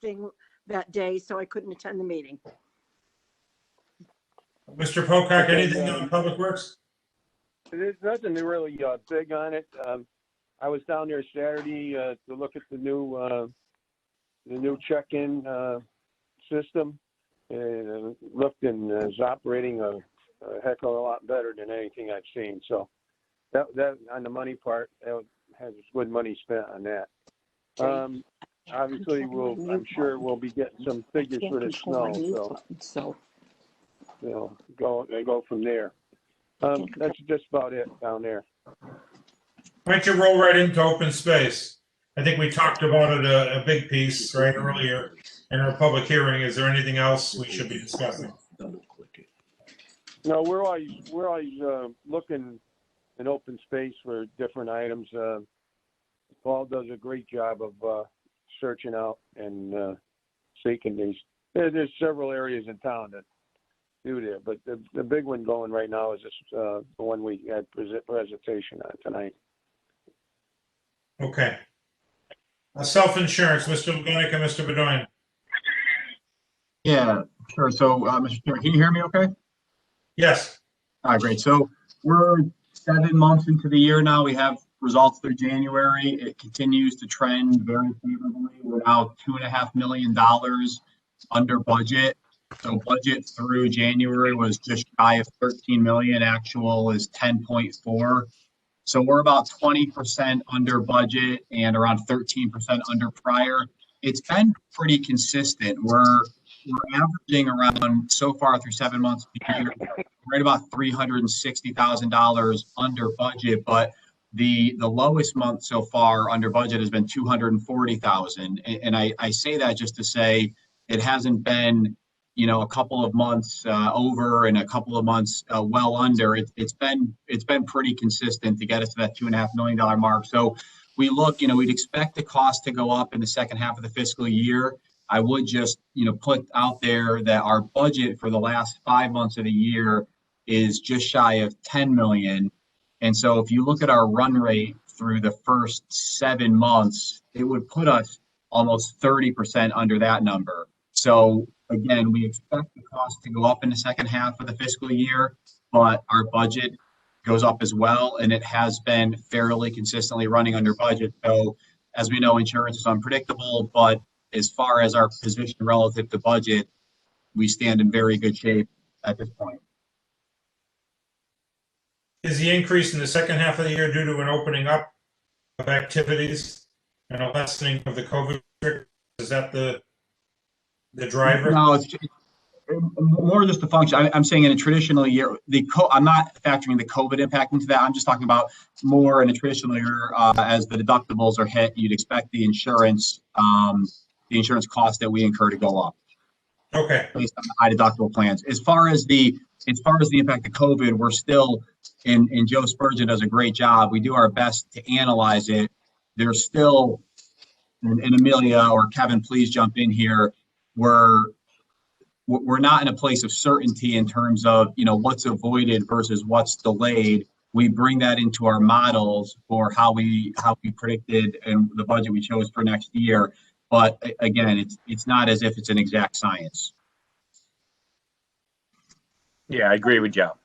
thing that day, so I couldn't attend the meeting. Mr. Pocock, anything on Public Works? There's nothing really big on it. I was down there Saturday to look at the new check-in system. Lifton is operating a heck of a lot better than anything I've seen. So that on the money part, that has good money spent on that. Obviously, I'm sure we'll be getting some figures for the snow. So go from there. That's just about it down there. Why don't you roll right into open space? I think we talked about it a big piece right earlier in our public hearing. Is there anything else we should be discussing? No, we're always looking in open space for different items. Paul does a great job of searching out and seeking these. There's several areas in town that do that, but the big one going right now is this the one we had presentation on tonight. Okay. Self-insurance, Mr. Lugonic and Mr. Bedoin. Yeah, sure. So, Mr. Chairman, can you hear me okay? Yes. All right, great. So we're 7 months into the year now. We have results through January. It continues to trend very favorably. We're now $2.5 million under budget. So budget through January was just shy of 13 million. Actual is 10.4. So we're about 20% under budget and around 13% under prior. It's been pretty consistent. We're averaging around, so far through 7 months of the year, right about $360,000 under budget, but the lowest month so far under budget has been 240,000. And I say that just to say it hasn't been, a couple of months over and a couple of months well under. It's been pretty consistent to get us to that $2.5 million mark. So we look, we'd expect the cost to go up in the second half of the fiscal year. I would just, put out there that our budget for the last 5 months of the year is just shy of 10 million. And so if you look at our run rate through the first 7 months, it would put us almost 30% under that number. So again, we expect the cost to go up in the second half of the fiscal year, but our budget goes up as well, and it has been fairly consistently running under budget. So as we know, insurance is unpredictable, but as far as our position relative to budget, we stand in very good shape at this point. Is the increase in the second half of the year due to an opening up of activities and a lessening of the COVID? Is that the driver? No, it's more just the function. I'm saying in a traditional year, I'm not factoring the COVID impact into that. I'm just talking about more in a traditional year as the deductibles are hit, you'd expect the insurance cost that we incur to go up. Okay. Based on the high deductible plans. As far as the impact of COVID, we're still, and Joe Spurgeon does a great job. We do our best to analyze it. There's still, and Amelia or Kevin, please jump in here. We're not in a place of certainty in terms of, what's avoided versus what's delayed. We bring that into our models for how we predicted and the budget we chose for next year. But again, it's not as if it's an exact science. Yeah, I agree with Joe.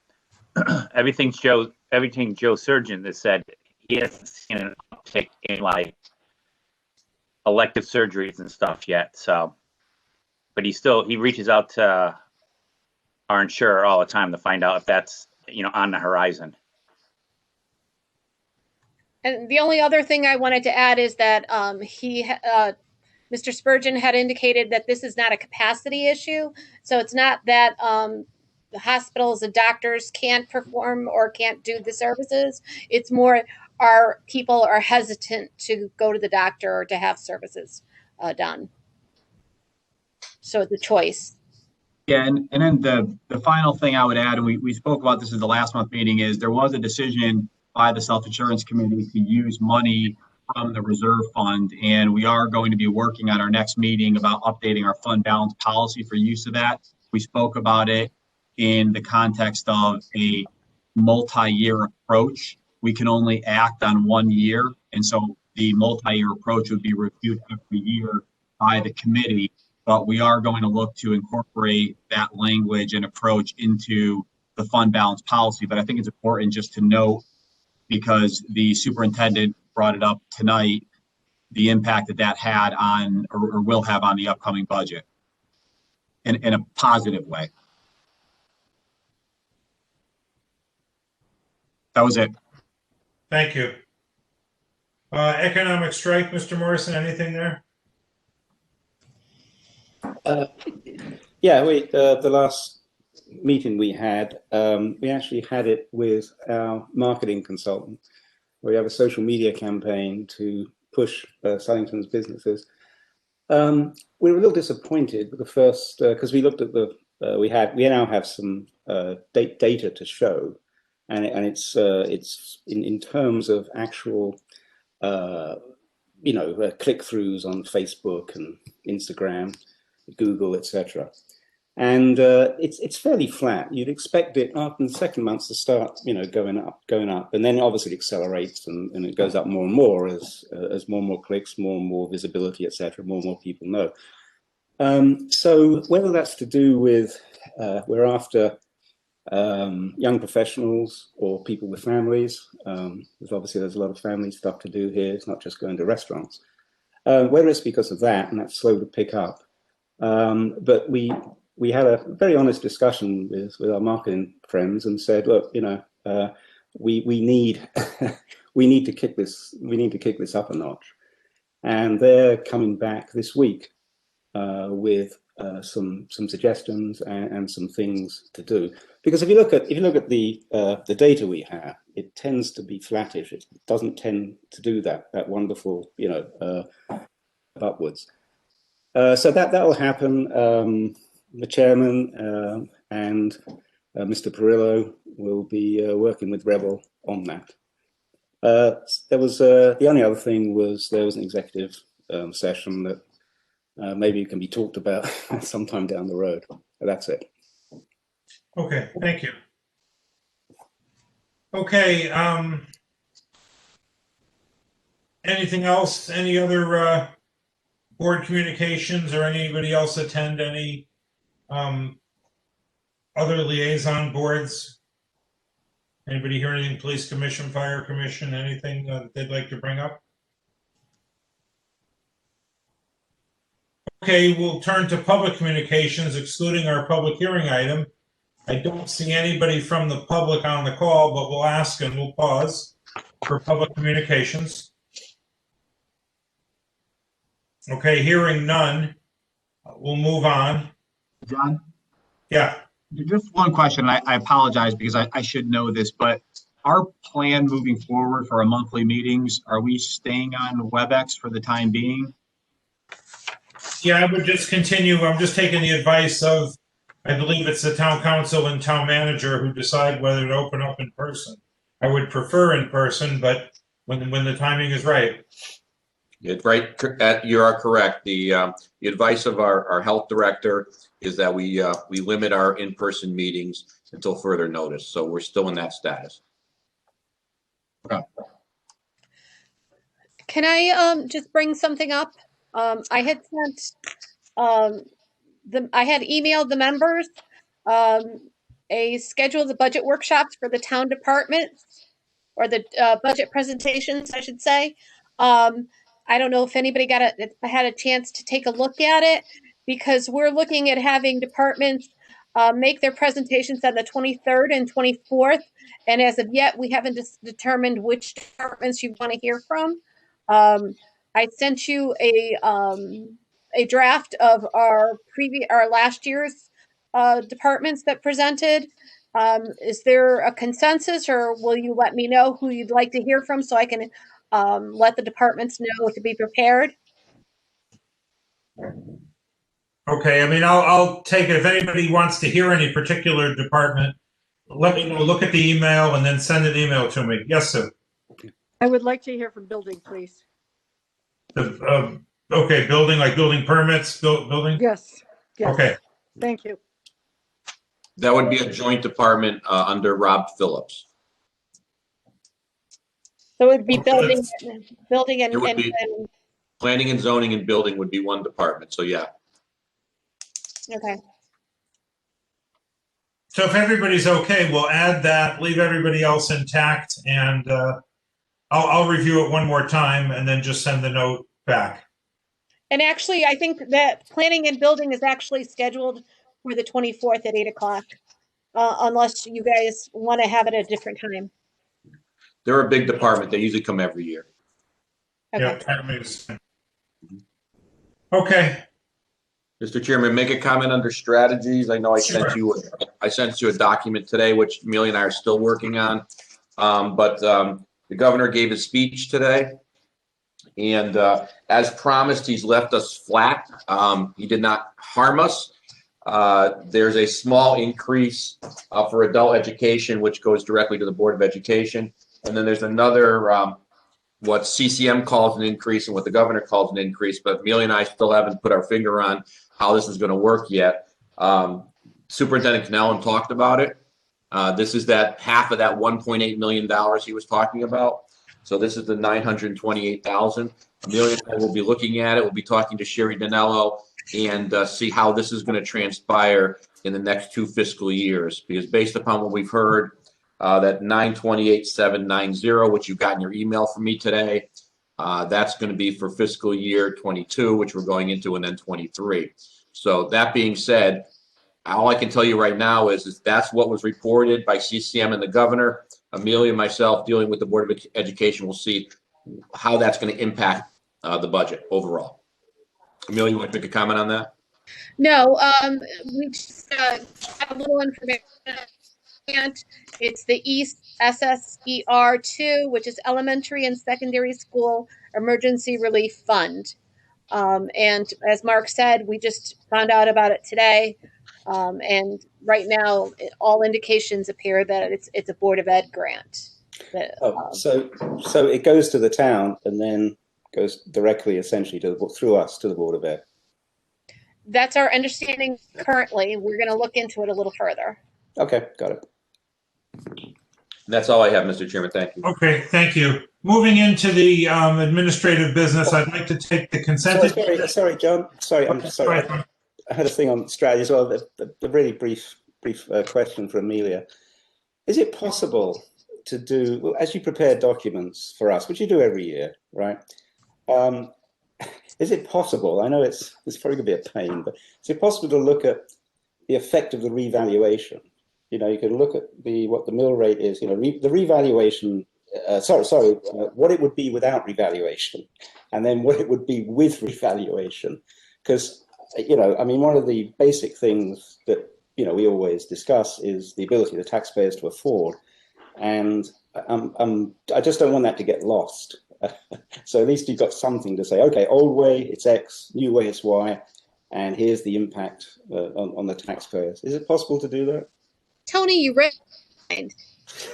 Everything Joe Surgeon has said, he hasn't seen an uptick in like elective surgeries and stuff yet. So, but he reaches out to our insurer all the time to find out if that's, on the horizon. And the only other thing I wanted to add is that Mr. Spurgeon had indicated that this is not a capacity issue. So it's not that the hospitals and doctors can't perform or can't do the services. It's more our people are hesitant to go to the doctor or to have services done. So it's a choice. Yeah, and then the final thing I would add, and we spoke about this at the last month meeting, is there was a decision by the self-insurance committee to use money from the reserve fund, and we are going to be working on our next meeting about updating our fund balance policy for use of that. We spoke about it in the context of a multi-year approach. We can only act on 1 year, and so the multi-year approach would be reviewed every year by the committee. But we are going to look to incorporate that language and approach into the fund balance policy. But I think it's important just to note, because the superintendent brought it up tonight, the impact that had on or will have on the upcoming budget. in a positive way. That was it. Thank you. Economic strike, Mr. Morrison, anything there? Yeah, the last meeting we had, we actually had it with our marketing consultant. We have a social media campaign to push Southington's businesses. We were a little disappointed with the first, because we looked at we now have some data to show, and it's in terms of actual, click-throughs on Facebook and Instagram, Google, etc. And it's fairly flat. You'd expect it after the second month to start, going up, and then obviously it accelerates and it goes up more and more as more and more clicks, more and more visibility, etc. More and more people know. So whether that's to do with we're after young professionals or people with families, because obviously there's a lot of family stuff to do here. It's not just going to restaurants. Whether it's because of that, and that's slow to pick up, but we had a very honest discussion with our marketing friends and said, look, we need we need to kick this up a notch, and they're coming back this week with some suggestions and some things to do. Because if you look at the data we have, it tends to be flattish. It doesn't tend to do that wonderful upwards. So that will happen. The chairman and Mr. Perillo will be working with Rebel on that. There was the only other thing was there was an executive session that maybe can be talked about sometime down the road. But that's it. Okay, thank you. Okay, anything else? Any other board communications, or anybody else attend any other liaison boards? Anybody hear anything? Police Commission, Fire Commission, anything that they'd like to bring up? Okay, we'll turn to public communications, excluding our public hearing item. I don't see anybody from the public on the call, but we'll ask and we'll pause for public communications. Okay, hearing none, we'll move on. John? Yeah. Just one question. I apologize because I should know this, but our plan moving forward for our monthly meetings, are we staying on WebEx for the time being? Yeah, I would just continue. I'm just taking the advice of, I believe it's the town council and town manager who decide whether to open up in person. I would prefer in person, but when the timing is right. Right, you are correct. The advice of our health director is that we limit our in-person meetings until further notice. So we're still in that status. Okay. Can I just bring something up? I had sent I had emailed the members a schedule of the budget workshops for the town departments, or the budget presentations, I should say. I don't know if anybody had a chance to take a look at it, because we're looking at having departments make their presentations on the 23rd and 24th. And as of yet, we haven't determined which departments you want to hear from. I sent you a draft of our last year's departments that presented. Is there a consensus, or will you let me know who you'd like to hear from so I can let the departments know to be prepared? Okay, I mean, I'll take it. If anybody wants to hear any particular department, let me know. Look at the email and then send an email to me. Yes, sir. I would like to hear from building, please. Okay, building, like building permits, building? Yes. Okay. Thank you. That would be a joint department under Rob Phillips. So it would be building and, It would be planning and zoning and building would be one department. So yeah. Okay. So if everybody's okay, we'll add that, leave everybody else intact, and I'll review it one more time and then just send the note back. And actually, I think that planning and building is actually scheduled for the 24th at 8 o'clock, unless you guys want to have it at a different time. They're a big department. They usually come every year. Okay. Yeah, that makes sense. Okay. Mr. Chairman, make a comment under strategies. I know I sent you a document today, which Amelia and I are still working on. But the governor gave his speech today. And as promised, he's left us flat. He did not harm us. There's a small increase for adult education, which goes directly to the Board of Education. And then there's another, what CCM calls an increase and what the governor calls an increase. But Amelia and I still haven't put our finger on how this is going to work yet. Superintendent Cannellan talked about it. This is that half of that $1.8 million he was talking about. So this is the $928,000. Amelia and I will be looking at it. We'll be talking to Sherry Danello and see how this is going to transpire in the next 2 fiscal years. Because based upon what we've heard, that 928,790, which you got in your email from me today, that's going to be for fiscal year 22, which we're going into, and then 23. So that being said, all I can tell you right now is that's what was reported by CCM and the governor. Amelia and myself, dealing with the Board of Education, will see how that's going to impact the budget overall. Amelia, you want to make a comment on that? No, we just have a little information. It's the East SSER2, which is Elementary and Secondary School Emergency Relief Fund. And as Mark said, we just found out about it today. And right now, all indications appear that it's a Board of Ed grant. So it goes to the town and then goes directly, essentially, through us to the Board of Ed. That's our understanding currently. We're going to look into it a little further. Okay, got it. That's all I have, Mr. Chairman. Thank you. Okay, thank you. Moving into the administrative business, I'd like to take the consent. Sorry, John. Sorry, I'm sorry. I had a thing on strategy as well. A really brief question for Amelia. Is it possible to do, well, as you prepare documents for us, which you do every year, right? Is it possible? I know it's probably going to be a pain, but is it possible to look at the effect of the revaluation? You know, you can look at what the mill rate is. You know, the revaluation. What it would be without revaluation, and then what it would be with revaluation. Because, you know, I mean, one of the basic things that, you know, we always discuss is the ability of the taxpayers to afford, and I just don't want that to get lost. So at least you've got something to say. Okay, old way it's X, new way it's Y, and here's the impact on the taxpayers. Is it possible to do that? Tony, you read.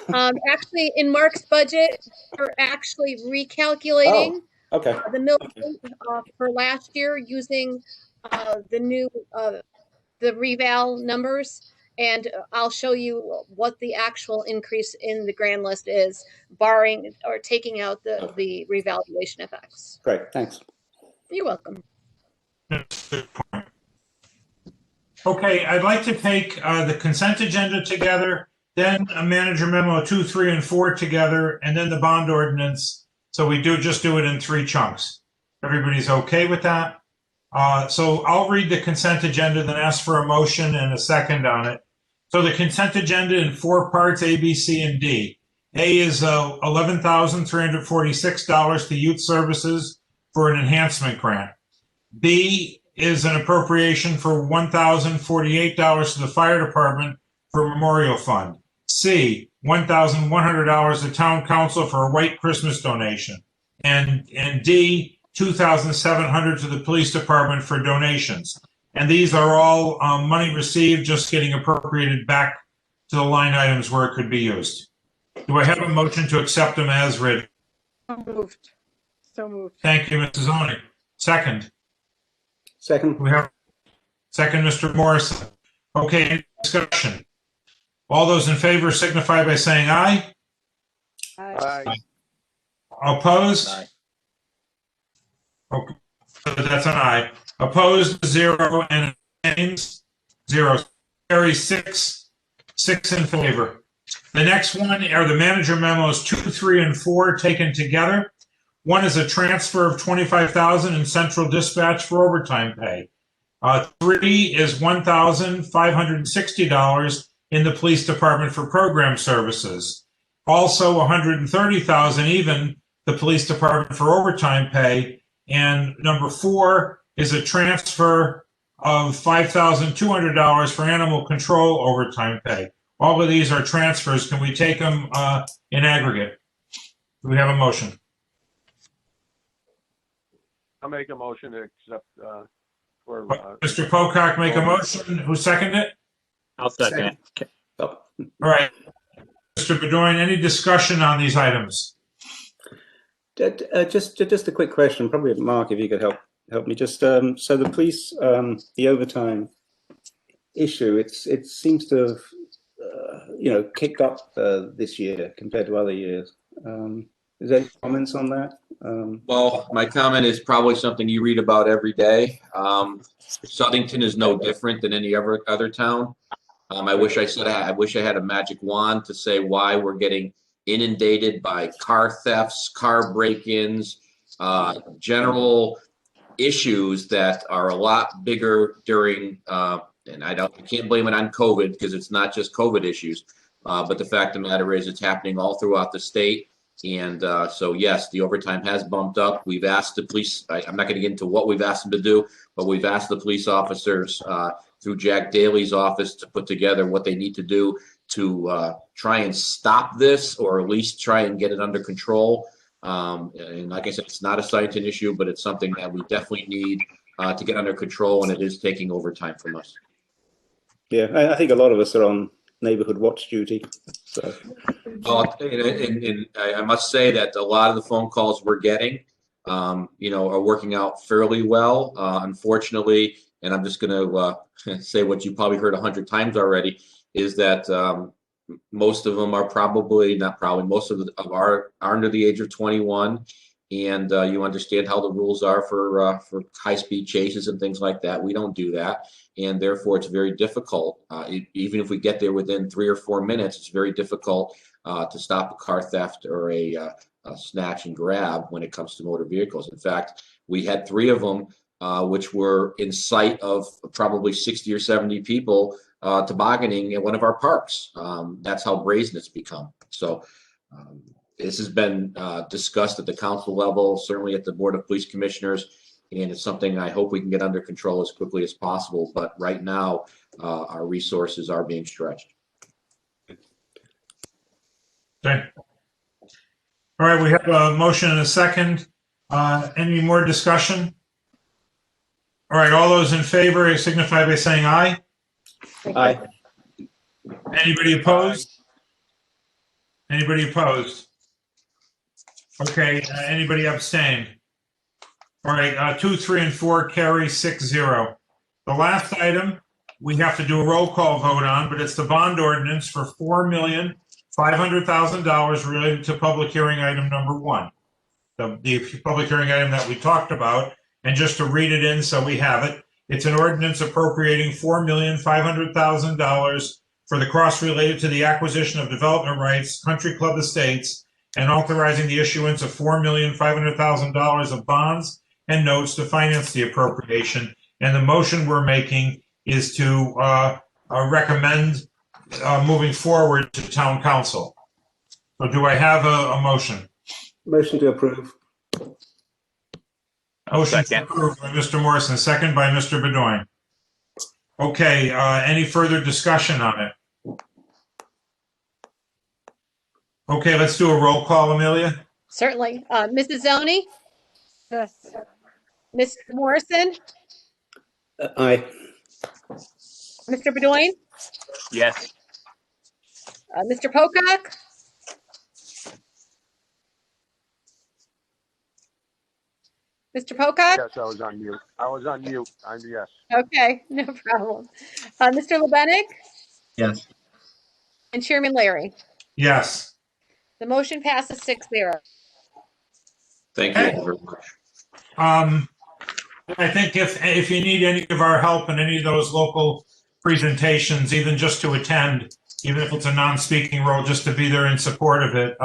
Actually, in Mark's budget, we're actually recalculating the mill rate for last year using the new the reval numbers, and I'll show you what the actual increase in the grand list is, barring or taking out the revaluation effects. Great, thanks. You're welcome. Okay, I'd like to take the consent agenda together, then a manager memo 2, 3, and 4 together, and then the bond ordinance. So we just do it in 3 chunks. Everybody's okay with that? So I'll read the consent agenda, then ask for a motion and a second on it. So the consent agenda in 4 parts, A, B, C, and D. A is $11,346 to youth services for an enhancement grant. B is an appropriation for $1,048 to the fire department for memorial fund. C, $1,100 to town council for a white Christmas donation. And D, $2,700 to the police department for donations. And these are all money received, just getting appropriated back to the line items where it could be used. Do I have a motion to accept them as written? So moved. So moved. Thank you, Mrs. Oni. Second. Second. We have second, Mr. Morris. Okay, any discussion? All those in favor signify by saying aye. Aye. Opposed? Aye. Okay, so that's an aye. Opposed, 0, and abstains, 0. Carry 6 in favor. The next one are the manager memos 2, 3, and 4 taken together. One is a transfer of $25,000 in central dispatch for overtime pay. 3 is $1,560 in the police department for program services. Also $130,000 even the police department for overtime pay. And number 4 is a transfer of $5,200 for animal control overtime pay. All of these are transfers. Can we take them in aggregate? Do we have a motion? I'll make a motion to accept for. Mr. Pocock make a motion. Who seconded it? I'll second it. All right. Mr. Bedoyan, any discussion on these items? Just a quick question, probably Mark, if you could help me. Just so the police, the overtime issue, it seems to have kicked up this year compared to other years. Is there any comments on that? Well, my comment is probably something you read about every day. Southington is no different than any other town. I wish I had a magic wand to say why we're getting inundated by car thefts, car break-ins, general issues that are a lot bigger during, and I can't blame it on COVID because it's not just COVID issues, but the fact of the matter is it's happening all throughout the state. And so, yes, the overtime has bumped up. We've asked the police, I'm not going to get into what we've asked them to do, but we've asked the police officers through Jack Daly's office to put together what they need to do to try and stop this, or at least try and get it under control. And like I said, it's not a Southington issue, but it's something that we definitely need to get under control, and it is taking overtime from us. Yeah, I think a lot of us are on neighborhood watch duty. So. And I must say that a lot of the phone calls we're getting, are working out fairly well. Unfortunately, and I'm just going to say what you probably heard 100 times already, is that most of them are most of them are under the age of 21. And you understand how the rules are for high-speed chases and things like that. We don't do that, and therefore it's very difficult. Even if we get there within 3 or 4 minutes, it's very difficult to stop a car theft or a snatch and grab when it comes to motor vehicles. In fact, we had 3 of them, which were in sight of probably 60 or 70 people tobogganing in one of our parks. That's how brazen it's become. So. This has been discussed at the council level, certainly at the Board of Police Commissioners, and it's something I hope we can get under control as quickly as possible. But right now, our resources are being stretched. Okay. All right, we have a motion and a second. Any more discussion? All right, all those in favor signify by saying aye. Aye. Anybody opposed? Anybody opposed? Okay, anybody abstain? All right, 2, 3, and 4 carry 6-0. The last item we have to do a roll call vote on, but it's the bond ordinance for $4,500,000 related to public hearing item number 1. The public hearing item that we talked about, and just to read it in so we have it, it's an ordinance appropriating $4,500,000 for the costs related to the acquisition of development rights, Country Club Estates, and authorizing the issuance of $4,500,000 of bonds and notes to finance the appropriation. And the motion we're making is to recommend moving forward to town council. So do I have a motion? Motion to approve. Motion to approve by Mr. Morrison, second by Mr. Bedoyan. Okay, any further discussion on it? Okay, let's do a roll call, Amelia. Certainly. Mrs. Zoni? Yes. Mr. Morrison? Aye. Mr. Bedoyan? Yes. Mr. Pocock? Mr. Pocock? Yes, I was on mute. I'm yes. Okay, no problem. Mr. Lebenik? Yes. And Chairman Larry? Yes. The motion passes 6-0. Thank you all very much. I think if you need any of our help in any of those local presentations, even just to attend, even if it's a non-speaking role, just to be there in support of it,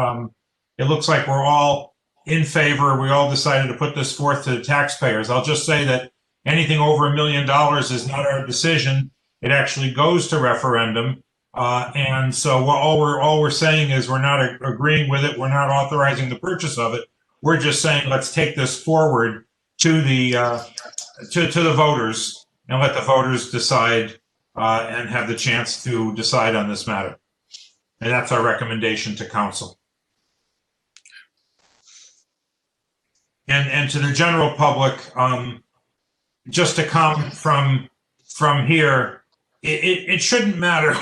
it looks like we're all in favor. We all decided to put this forth to the taxpayers. I'll just say that anything over $1 million is not our decision. It actually goes to referendum. And so all we're saying is we're not agreeing with it. We're not authorizing the purchase of it. We're just saying, let's take this forward to the voters and let the voters decide and have the chance to decide on this matter. And that's our recommendation to council. And to the general public, just to come from here, it shouldn't matter.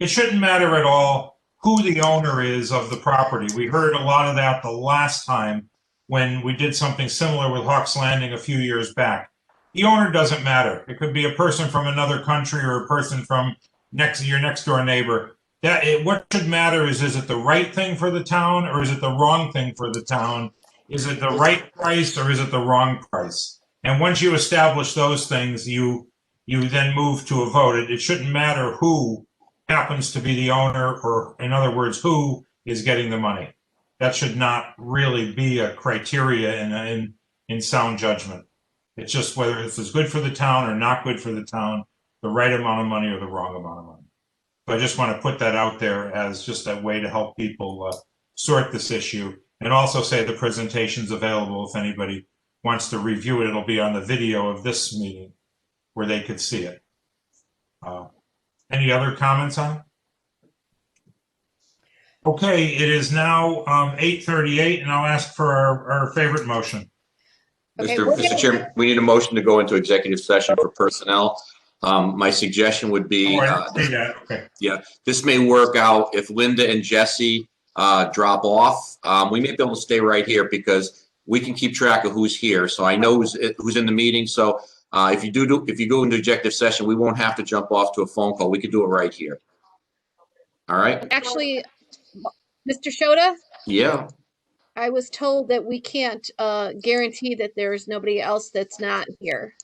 It shouldn't matter at all who the owner is of the property. We heard a lot of that the last time when we did something similar with Hawks Landing a few years back. The owner doesn't matter. It could be a person from another country or a person from your next door neighbor. What should matter is it the right thing for the town or is it the wrong thing for the town? Is it the right price or is it the wrong price? And once you establish those things, you then move to a vote. It shouldn't matter who happens to be the owner, or in other words, who is getting the money. That should not really be a criteria in sound judgment. It's just whether this is good for the town or not good for the town, the right amount of money or the wrong amount of money. So I just want to put that out there as just a way to help people sort this issue, and also say the presentation's available if anybody wants to review it. It'll be on the video of this meeting where they could see it. Any other comments on it? Okay, it is now 8:38, and I'll ask for our favorite motion. Okay, Mr. Chairman, we need a motion to go into executive session for personnel. My suggestion would be, Okay. yeah, this may work out if Linda and Jesse drop off. We may be able to stay right here because we can keep track of who's here. So I know who's in the meeting. So if you go into executive session, we won't have to jump off to a phone call. We could do it right here. All right. Actually, Mr. Shota, Yeah. I was told that we can't guarantee that there's nobody else that's not here.